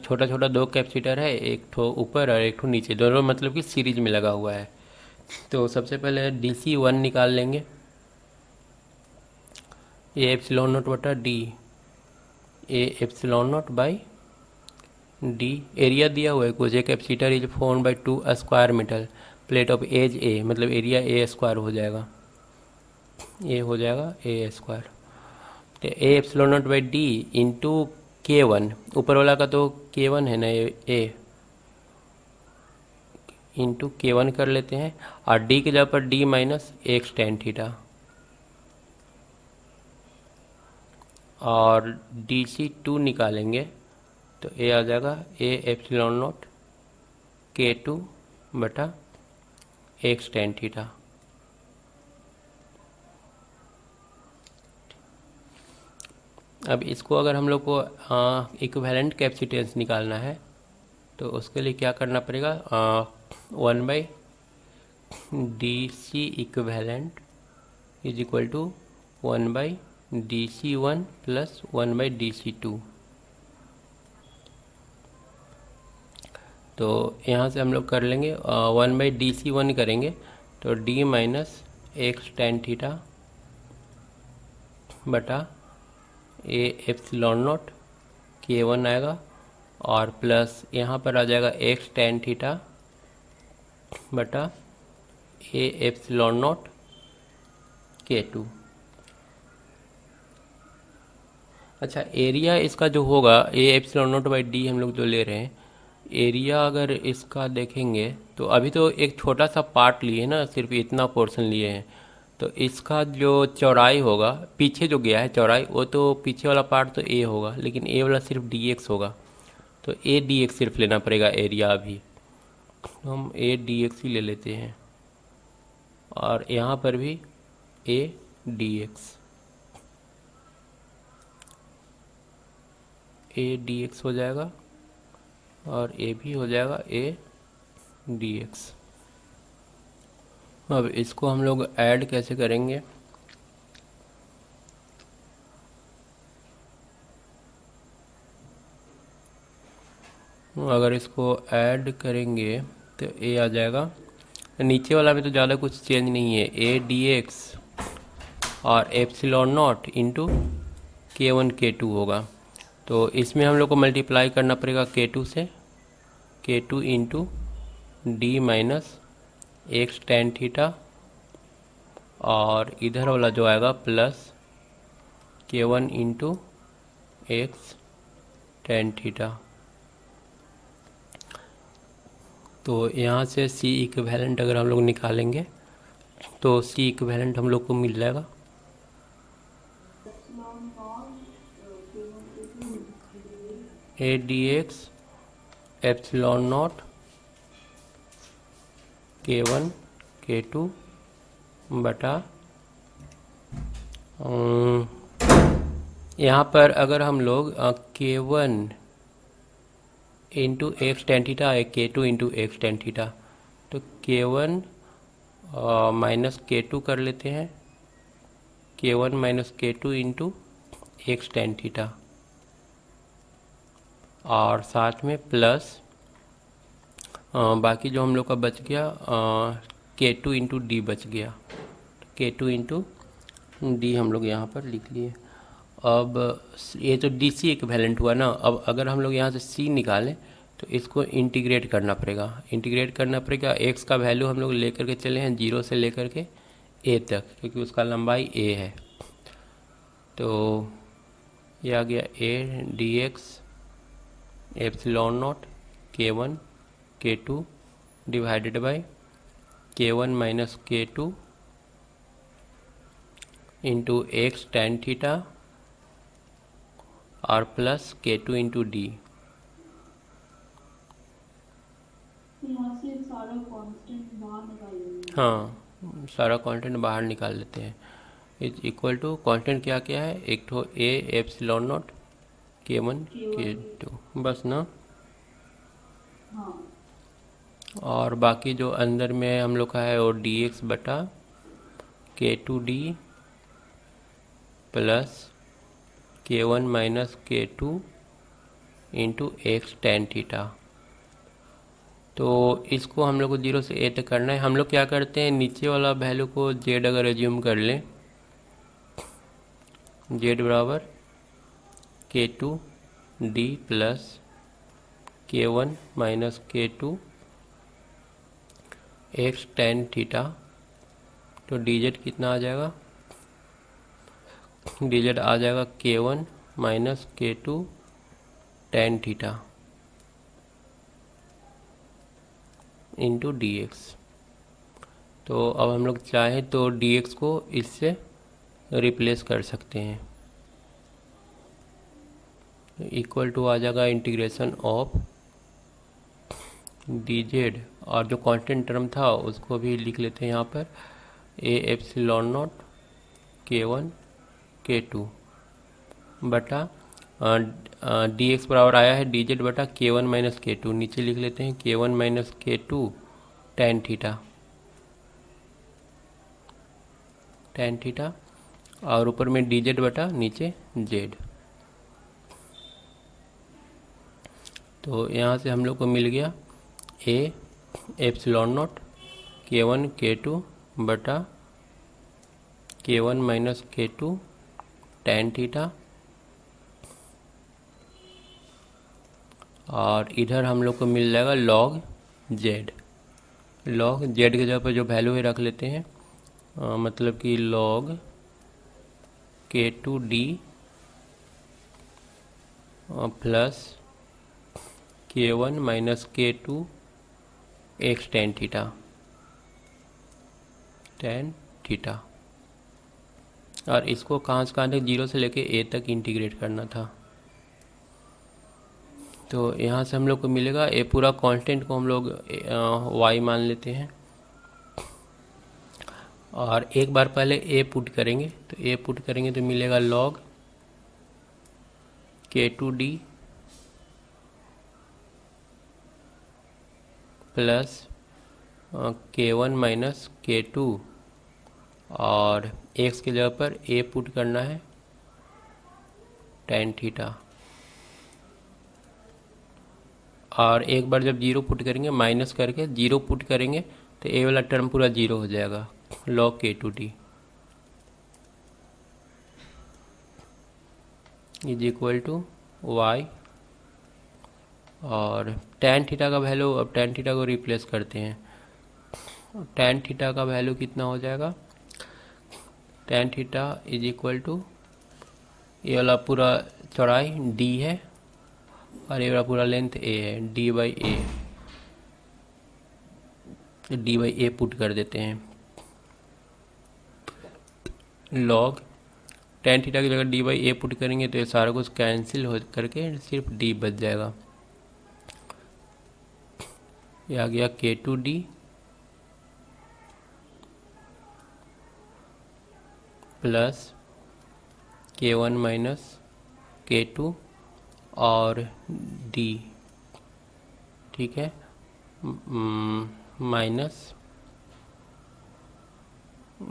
छोटा छोटा दो कैपेसिटर है, एक ठो ऊपर और एक ठो नीचे, दोनों मतलब कि सीरीज में लगा हुआ है। तो सबसे पहले DC1 निकाल लेंगे, ए एप्सिलॉन नॉट बटा D, A epsilon not by D. Area दिया हुआ है कुछ, एक capacitor is 4/2 square metre, plate of edge A, मतलब एरिया ए स्क्वायर हो जाएगा, ए हो जाएगा ए स्क्वायर। तो ए epsilon not by D into K1, ऊपर वाला का तो K1 है ना, ए इंटू K1 कर लेते हैं, और डी की जगह पर D minus x tan theta, और DC2 निकालेंगे तो ए आ जाएगा ए एप्सिलॉन नॉट K2 बटा एक्स टेन थीटा। अब इसको अगर हम लोग को इक्विवेलेंट कैपेसिटेंस निकालना है तो उसके लिए क्या करना पड़ेगा, 1/DC equivalent is equal to 1/DC1 plus 1/DC2। तो यहाँ से हम लोग कर लेंगे 1/DC1 करेंगे तो D minus x tan theta बटा ए एप्सिलॉन नॉट K1 आएगा, और प्लस यहाँ पर आ जाएगा एक्स टेन थीटा बटा ए एप्सिलॉन नॉट K2। अच्छा, एरिया इसका जो होगा ए एप्सिलॉन नॉट बाई डी हम लोग जो ले रहे हैं, एरिया अगर इसका देखेंगे तो अभी तो एक छोटा सा पार्ट लिए ना, सिर्फ इतना पोर्शन लिए हैं, तो इसका जो चौड़ाई होगा पीछे जो गया है चौड़ाई, वो तो पीछे वाला पार्ट तो ए होगा, लेकिन ए वाला सिर्फ dx होगा, तो ए dx सिर्फ लेना पड़ेगा एरिया अभी, तो हम ए dx ही ले लेते हैं, और यहाँ पर भी ए dx हो जाएगा, और ए भी हो जाएगा ए dx। अब इसको हम लोग ऐड कैसे करेंगे, अगर इसको ऐड करेंगे तो ए आ जाएगा, नीचे वाला में तो ज़्यादा कुछ चेंज नहीं है, ए dx और epsilon not into K1 K2 होगा, तो इसमें हम लोग को मल्टीप्लाई करना पड़ेगा K2 से, K2 into D minus x tan theta, और इधर वाला जो आएगा plus K1 into x tan theta. तो यहाँ से C इक्विवेलेंट अगर हम लोग निकालेंगे तो C इक्विवेलेंट हम लोग को मिल जाएगा ए dx epsilon not K1 K2 बटा यहाँ पर अगर हम लोग K1 into x tan theta है, K2 into x tan theta, तो K1 माइनस K2 कर लेते हैं, K1 minus K2 into x tan theta, और साथ में प्लस बाकी जो हम लोग का बच गया K2 इंटू डी बच गया, K2 इंटू डी हम लोग यहाँ पर लिख लिए। अब ये तो DC इक्विवेलेंट हुआ ना, अब अगर हम लोग यहाँ से C निकालें तो इसको इंटीग्रेट करना पड़ेगा, x का वैल्यू हम लोग लेकर के चले हैं 0 से लेकर के a तक, क्योंकि उसका लंबाई a है, तो ये आ गया a dx epsilon not K1 K2 divided by K1 minus K2 into x tan theta और प्लस K2 इंटू डी। यहाँ से सारा कांस्टेंट बाहर निकालेंगे। हाँ, सारा कांस्टेंट बाहर निकाल लेते हैं, इज इक्वल टू कांस्टेंट क्या क्या है, एक तो ए एप्सिलॉन नॉट K1 K2 बस ना, हाँ। और बाकी जो अंदर में हम लोग का है वो dx बटा K2 D plus K1 minus K2 into x tan theta. तो इसको हम लोग को 0 से a तक करना है। हम लोग क्या करते हैं, नीचे वाला वैल्यू को z अगर एज्यूम कर लें, z बराबर K2 d plus K1 minus K2 x tan theta, तो dz कितना आ जाएगा, dz आ जाएगा K1 minus K2 tan theta into D x. तो अब हम लोग चाहें तो dx को इससे रिप्लेस कर सकते हैं। इक्वल टू आ जाएगा इंटीग्रेशन ऑफ dz, और जो कांस्टेंट टर्म था उसको भी लिख लेते हैं यहाँ पर, ए एप्सिलॉन नॉट K1 K2 बटा डी एक्स बराबर आया है dz बटा K1 माइनस K2, नीचे लिख लेते हैं K1 minus K2 tan theta, और ऊपर में dz बटा नीचे z। तो यहाँ से हम लोग को मिल गया a epsilon not K1 K2 बटा K1 minus K2 tan theta, और इधर हम लोग को मिल जाएगा log z। log z के जगह पर जो वैल्यू है रख लेते हैं, मतलब कि log K2d plus K1 minus K2 x tan theta, और इसको कहाँ से कहाँ तक, 0 से लेके a तक इंटीग्रेट करना था। तो यहाँ से हम लोग को मिलेगा ए पूरा कांस्टेंट को हम लोग y मान लेते हैं, और एक बार पहले a पुट करेंगे, तो a पुट करेंगे तो मिलेगा log K2d plus K1 minus K2, और x की जगह पर a पुट करना है टेन थीटा, और एक बार जब 0 पुट करेंगे माइनस करके 0 पुट करेंगे तो a वाला टर्म पूरा 0 हो जाएगा, log K2d is equal to y, और टेन थीटा का वैल्यू, अब टेन थीटा को रिप्लेस करते हैं, टेन थीटा का वैल्यू कितना हो जाएगा, tan theta is equal to, ये वाला पूरा चौड़ाई d है और ये वाला पूरा लेंथ a है, d बाई a पुट कर देते हैं, log टेन थीटा की जगह d बाई a पुट करेंगे तो ये सारा कुछ कैंसिल हो करके सिर्फ d बच जाएगा। ये आ गया K2d plus K1 minus K2 और d, ठीक है, माइनस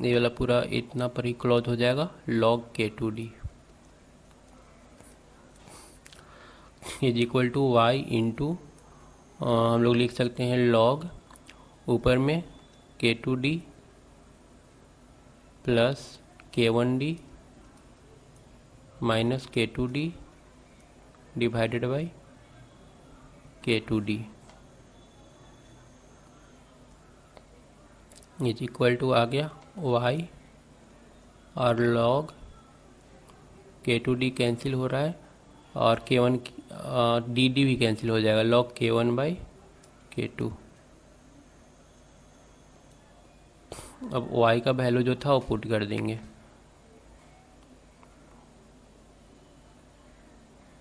ये वाला पूरा इतना पर ही क्लोज हो जाएगा, log K2d is equal to y into, हम लोग लिख सकते हैं log ऊपर में K2d plus K1d minus K2d divided by K2d is equal to आ गया y, और log K2d कैंसिल हो रहा है, और K1 dd भी कैंसिल हो जाएगा, log K1 बाई K2। अब y का वैल्यू जो था वो पुट कर देंगे,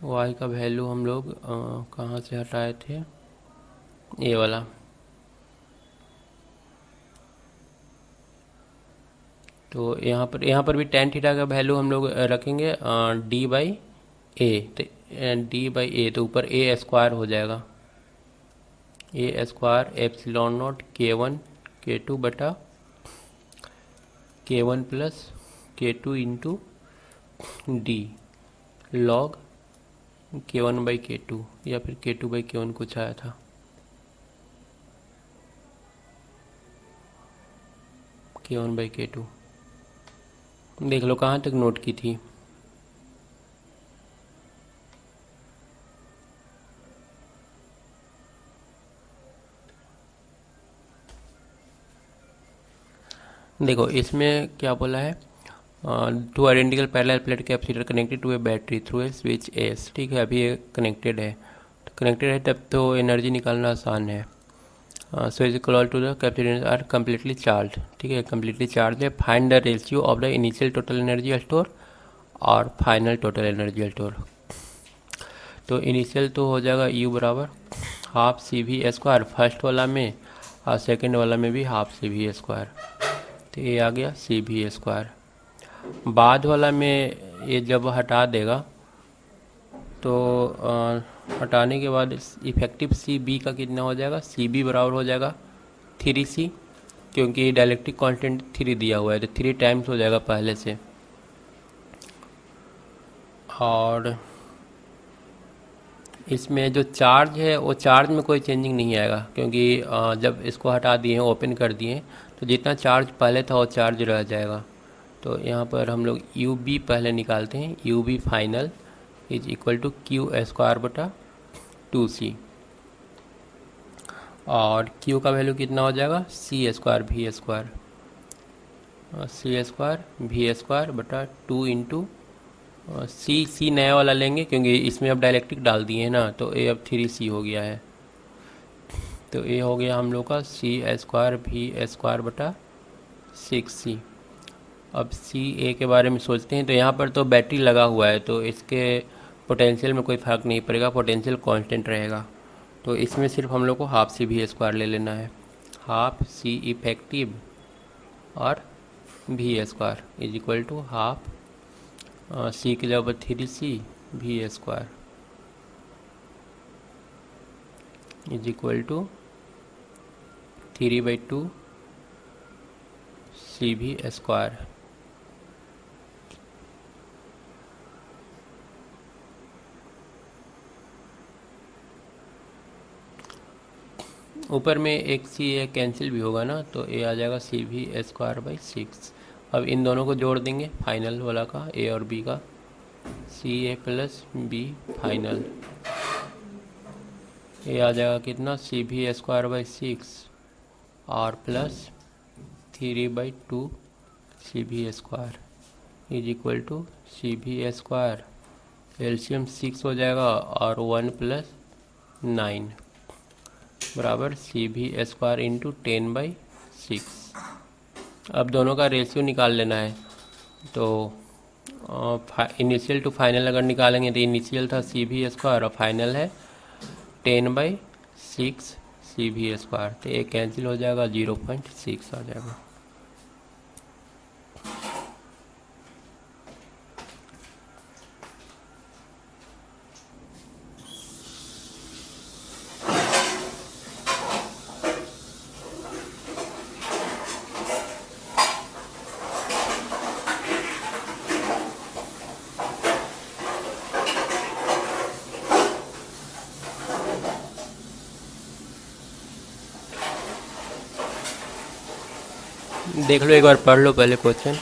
y का वैल्यू हम लोग कहाँ से हटाए थे, ये वाला, तो यहाँ पर भी टेन थीटा का वैल्यू हम लोग रखेंगे d बाई ए, तो d बाई ए, तो ऊपर a स्क्वायर हो जाएगा, a square epsilon not K1 K2 बटा K1 plus K2 into D, log K1/K2 या फिर K2/K1 कुछ आया था। K1/K2 देख लो कहाँ तक नोट की थी। देखो इसमें क्या बोला है, two identical parallel plate capacitor connected to a battery through a switch S. ठीक है, अभी ये कनेक्टेड है, तो कनेक्टेड है तब तो एनर्जी निकालना आसान है। So is equal to the capacitor are completely charge. ठीक है, कम्प्लीटली चार्ज है। Find the ratio of the initial total energy store और फाइनल टोटल एनर्जी स्टोर। तो इनिशियल तो हो जाएगा U बराबर हाफ CV² फर्स्ट वाला में, और सेकेंड वाला में भी हाफ CV²। तो ये आ गया CV²। बाद वाला में ये जब हटा देगा तो हटाने के बाद इफेक्टिव CB का कितना हो जाएगा, CB बराबर हो जाएगा 3C, क्योंकि डायलेक्ट्रिक कांस्टेंट 3 दिया हुआ है तो 3 टाइम्स हो जाएगा पहले से। और इसमें जो चार्ज है वो चार्ज में कोई चेंजिंग नहीं आएगा, क्योंकि जब इसको हटा दिए हैं, ओपन कर दिए हैं, तो जितना चार्ज पहले था वो चार्ज रह जाएगा। तो यहाँ पर हम लोग UB पहले निकालते हैं। UB final is equal to Q²/2C, और Q का वैल्यू कितना हो जाएगा, C²V²। C²V²/2 इंटू C नया वाला लेंगे, क्योंकि इसमें अब डायलेक्ट्रिक डाल दिए हैं ना, तो ये अब 3C हो गया है। तो ये हो गया हम लोग का C²V²/6C। अब CA के बारे में सोचते हैं। तो यहाँ पर तो बैटरी लगा हुआ है, तो इसके पोटेंशियल में कोई फ़र्क नहीं पड़ेगा, पोटेंशियल कांस्टेंट रहेगा। तो इसमें सिर्फ हम लोग को हाफ CV² ले लेना है। हाफ C इफेक्टिव और V² is equal to half C की जगह पर 3C V² is equal to 3/2 CV²। ऊपर में एक C एक कैंसिल भी होगा ना, तो ये आ जाएगा CV²/6। अब इन दोनों को जोड़ देंगे फाइनल वाला का, A और B का, CA + B फाइनल। ये आ जाएगा कितना, CV²/6 और plus 3/2 CV² is equal to CV²। LCM 6 हो जाएगा और 1 + 9 बराबर CV² इंटू 10/6। अब दोनों का रेशियो निकाल लेना है। तो इनिशियल टू फाइनल अगर निकालेंगे तो इनिशियल था CV² और फाइनल है 10/6 CV²। तो ये कैंसिल हो जाएगा, 0.6 आ जाएगा। देख लो एक बार, पढ़ लो पहले क्वेश्चन।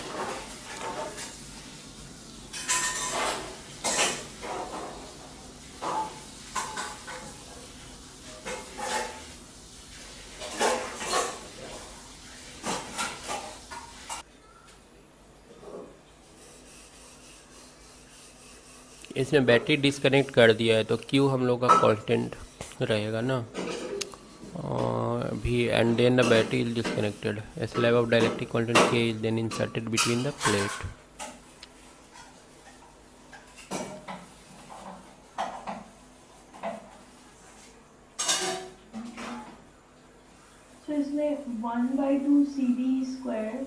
इसमें बैटरी डिस्कनेक्ट कर दिया है, तो Q हम लोग का कांस्टेंट रहेगा ना, भी and then the battery is disconnected. A slab of dielectric constant K is then inserted between the plate। तो इसमें 1/2 CV²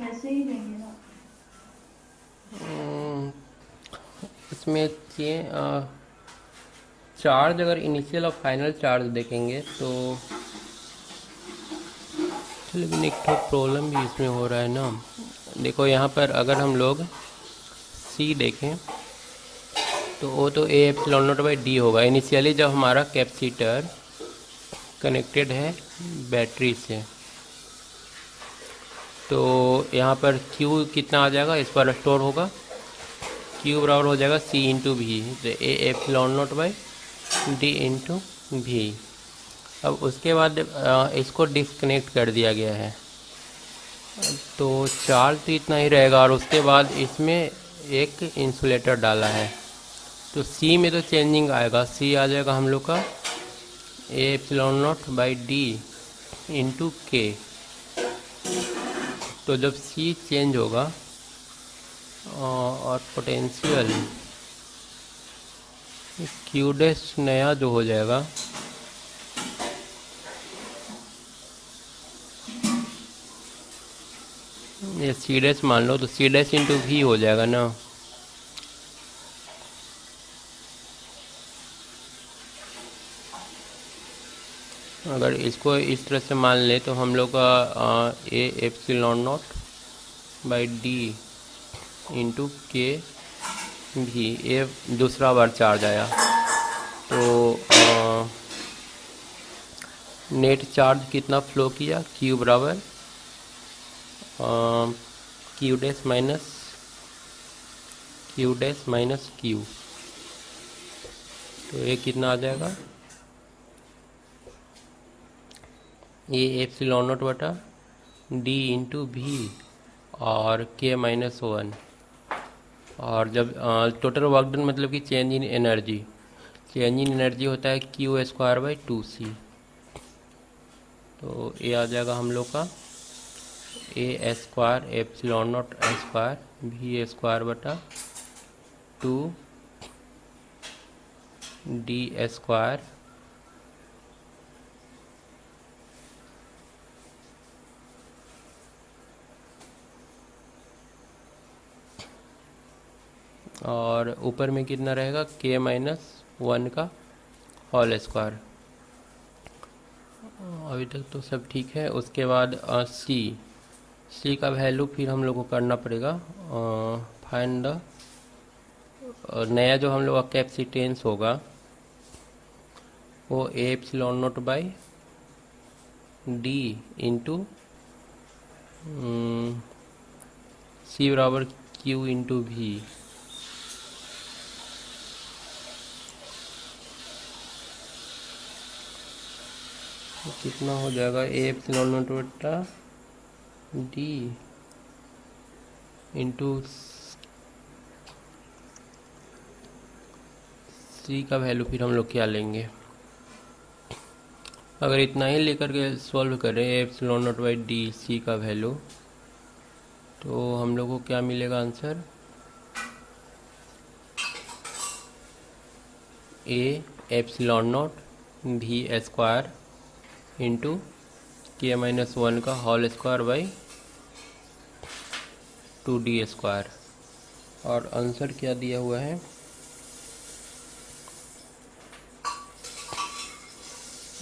वैसे ही लेंगे ना। इसमें चार्ज अगर इनिशियल और फाइनल चार्ज देखेंगे तो, लेकिन एक तो प्रॉब्लम भी इसमें हो रहा है ना। देखो यहाँ पर अगर हम लोग C देखें तो वो तो ए एप्सिलॉन नॉट बाई डी होगा इनिशियली जब हमारा कैपेसिटर कनेक्टेड है बैटरी से। तो यहाँ पर Q कितना आ जाएगा, इस पर स्टोर होगा, Q बराबर हो जाएगा C इंटू भी, तो ए epsilon not by D into भी। अब उसके बाद इसको डिस्कनेक्ट कर दिया गया है, तो चार्ज तो इतना ही रहेगा, और उसके बाद इसमें एक इंसुलेटर डाला है, तो C में तो चेंजिंग आएगा, C आ जाएगा हम लोग का ए epsilon not by D into के। तो जब C चेंज होगा और पोटेंशियल Q डैश नया जो हो जाएगा, ये C डैश मान लो, तो C डैश इंटू भी हो जाएगा ना। अगर इसको इस तरह से मान ले तो हम लोग का ए epsilon not by D into के भी, ये दूसरा बार चार्ज आया, तो नेट चार्ज कितना फ्लो किया, Q बराबर क्यू डैश माइनस क्यू, तो ये कितना आ जाएगा, ये एप्सिलॉन नॉट बटा डी इंटू भी और के माइनस वन। और जब टोटल वर्क डन मतलब कि चेंज इन एनर्जी होता है Q स्क्वायर बाई 2C, तो ये आ जाएगा हम लोग का ए स्क्वायर एप्सिलॉन नॉट स्क्वायर भी स्क्वायर बटा 2 डी स्क्वायर और ऊपर में कितना रहेगा के माइनस वन का होल स्क्वायर। अभी तक तो सब ठीक है। उसके बाद सी का वैल्यू फिर हम लोग को करना पड़ेगा, फाइंड द नया जो हम लोग का कैपेसिटेंस होगा वो A epsilon not by D into C बराबर क्यू इंटू भी। कितना हो जाएगा ए एप्सिलॉन नॉट बटा डी इंटू सी का वैल्यू फिर हम लोग क्या लेंगे, अगर इतना ही लेकर के सॉल्व करें epsilon not by D C का वैल्यू, तो हम लोग को क्या मिलेगा आंसर, ए एप्सिलॉन नॉट भी square into K minus one का whole square by 2D square. और आंसर क्या दिया हुआ है,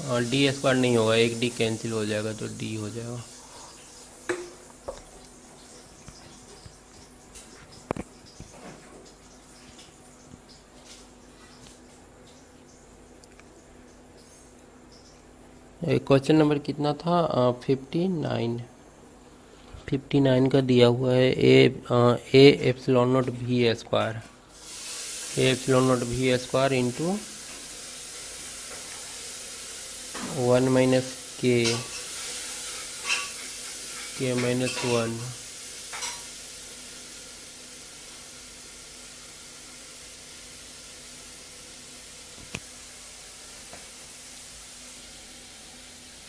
और डी स्क्वायर नहीं होगा, एक डी कैंसिल हो जाएगा तो डी हो जाएगा। क्वेश्चन नंबर कितना था, 59 का दिया हुआ है, ए एप्सिलॉन नॉट भी स्क्वायर, ए एप्सिलॉन नॉट भी स्क्वायर इंटू 1 माइनस के माइनस वन,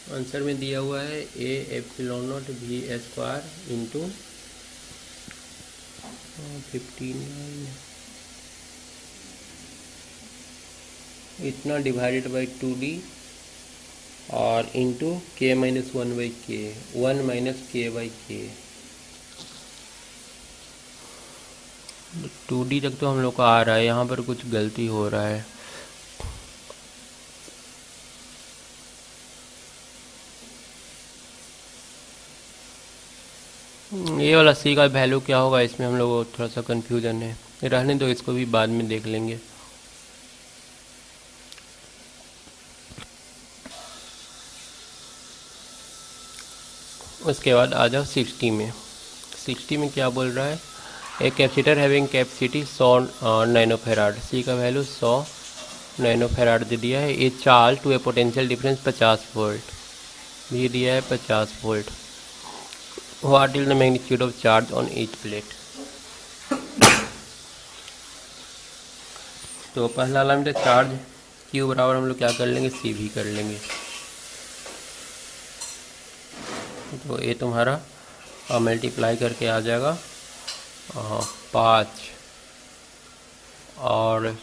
आंसर में दिया हुआ है ए एप्सिलॉन नॉट भी स्क्वायर इंटू 59 इतना डिवाइडेड बाई 2D और into K minus one by के, 1 माइनस के बाई के। 2D तक तो हम लोग का आ रहा है, यहाँ पर कुछ गलती हो रहा है। ये वाला सी का वैल्यू क्या होगा, इसमें हम लोग को थोड़ा सा कन्फ्यूजन है, रहने दो, इसको भी बाद में देख लेंगे। उसके बाद आ जाओ 60 में। 60 में क्या बोल रहा है, एक capacitor having capacity 100 nanofarad, C का वैल्यू 100 नैनोफेराड दे दिया है। ये charge to a potential difference 50 volt भी दिया है, 50 volt. What is the magnitude of charge on each plate. तो पहला वाला में चार्ज क्यू बराबर हम लोग क्या कर लेंगे, सी भी कर लेंगे। तो ये तुम्हारा मल्टीप्लाई करके आ जाएगा 5 और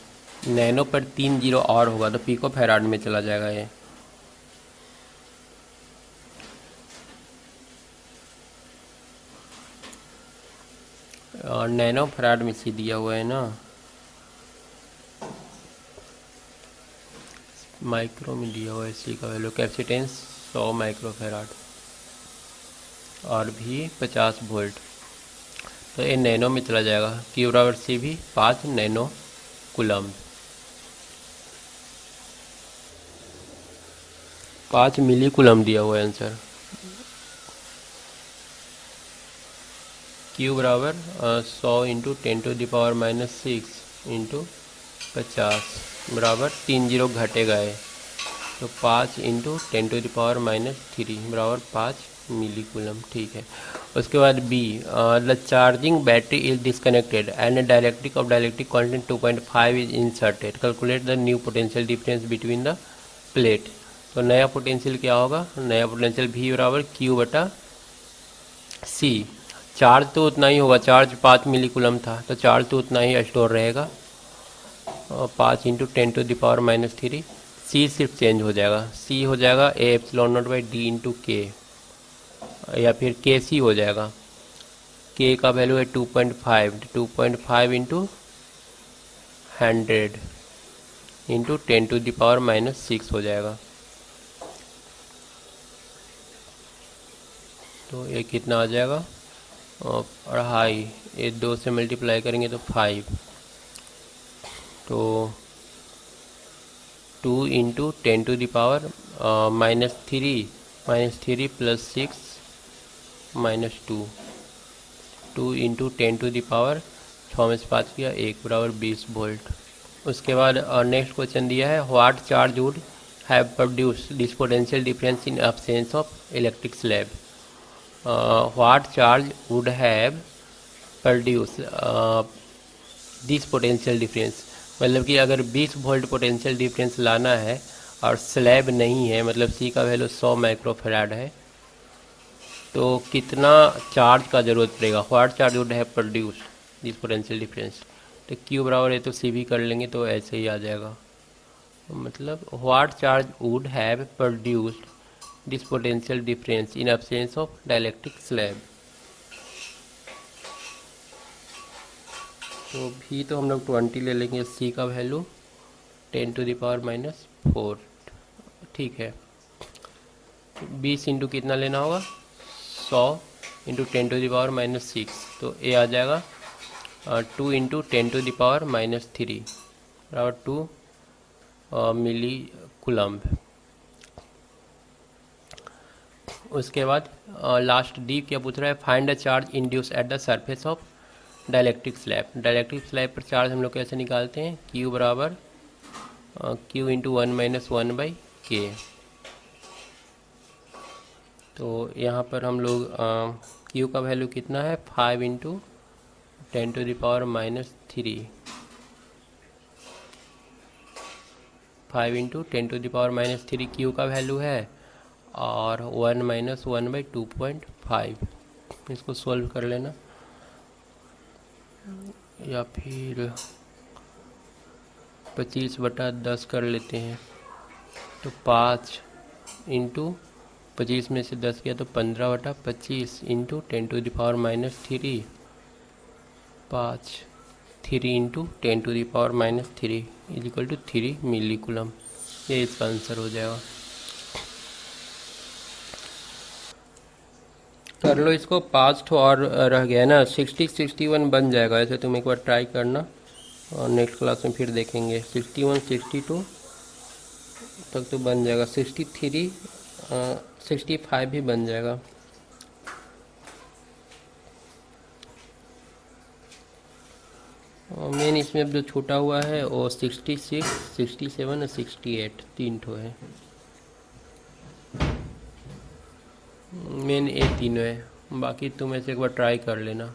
नैनो पर 3 जीरो और होगा तो पिको फैराड में चला जाएगा ये। और नैनो फैराड में सी दिया हुआ है ना, माइक्रो में दिया हुआ है सी का वैल्यू, कैपेसिटेंस 100 माइक्रो फैराड और भी 50 वोल्ट। तो ये नैनो में चला जाएगा, क्यू बराबर सी भी 5 नैनो कूलम्ब, 5 मिली कूलम्ब दिया हुआ है आंसर। क्यू बराबर 100 इंटू 10⁻⁻6 इंटू 50 बराबर 3 जीरो घटेगा है, तो 5 इंटू 10⁻³ बराबर 5 मिली कूलम। ठीक है। उसके बाद B, the charging battery is disconnected and dielectric of dielectric constant 2.5 is inserted, calculate the new potential difference between the plate. तो नया पोटेंशियल क्या होगा, नया पोटेंशियल भी बराबर क्यू बटा सी। चार्ज तो उतना ही होगा, चार्ज 5 मिली कूलम था तो चार्ज तो उतना ही स्टोर रहेगा, 5 इंटू 10⁻³ सी सिर्फ चेंज हो जाएगा, सी हो जाएगा A epsilon not by D into के, या फिर के सी हो जाएगा। के का वैल्यू है 2.5 इंटू 100 इंटू 10⁻⁻6 हो जाएगा। तो ये कितना आ जाएगा, 2.5, ये 2 से मल्टीप्लाई करेंगे तो 5, तो 2 इंटू 10⁻³ प्लस 6 माइनस 2 इंटू 10⁻, 6 में से 5 किया 1 बराबर 20 वोल्ट। उसके बाद नेक्स्ट क्वेश्चन दिया है, what charge would have produce this potential difference in absence of electric slab. What charge would have produce this potential difference, मतलब कि अगर 20 वोल्ट पोटेंशियल डिफरेंस लाना है और स्लैब नहीं है, मतलब सी का वैल्यू 100 माइक्रोफैराड है, तो कितना चार्ज का ज़रूरत पड़ेगा। What charge would have produce this potential difference, तो क्यू बराबर है तो सी भी कर लेंगे तो ऐसे ही आ जाएगा, मतलब what charge would have produced this potential difference in absence of dielectric slab. तो भी तो हम लोग 20 ले लेंगे, सी का वैल्यू 10⁻⁻4। ठीक है। 20 इंटू कितना लेना होगा, 100 इंटू 10⁻⁻6, तो ये आ जाएगा 2 इंटू 10⁻⁻3 बराबर 2 मिली कूलम्ब। उसके बाद लास्ट डी क्या पूछ रहा है, find the charge induce at the surface of dielectric slab. Dielectric slab पर चार्ज हम लोग कैसे निकालते हैं, क्यू बराबर क्यू इंटू 1-1/k। तो यहाँ पर हम लोग क्यू का वैल्यू कितना है, 5 इंटू 10⁻⁻3, 5 इंटू 10⁻⁻3 क्यू का वैल्यू है, और 1-1/2.5। इसको सॉल्व कर लेना, या फिर 25/10 कर लेते हैं, तो 5 इंटू 25 में से 10 किया तो 15/25 into 10⁻⁻3, 5 3 into 10⁻⁻3 is equal to 3 millicoulomb. ये इसका आंसर हो जाएगा। कर लो इसको, 5 ठो और रह गया ना, 60-61 बन जाएगा। ऐसे तुम एक बार ट्राई करना और नेक्स्ट क्लास में फिर देखेंगे। 61-62 तक तो बन जाएगा, 63 65 भी बन जाएगा। मेन इसमें अब जो छूटा हुआ है वो 66, 67 और 68 तीन ठो है। मेन ये तीनों है, बाकी तुम ऐसे एक बार ट्राई कर लेना।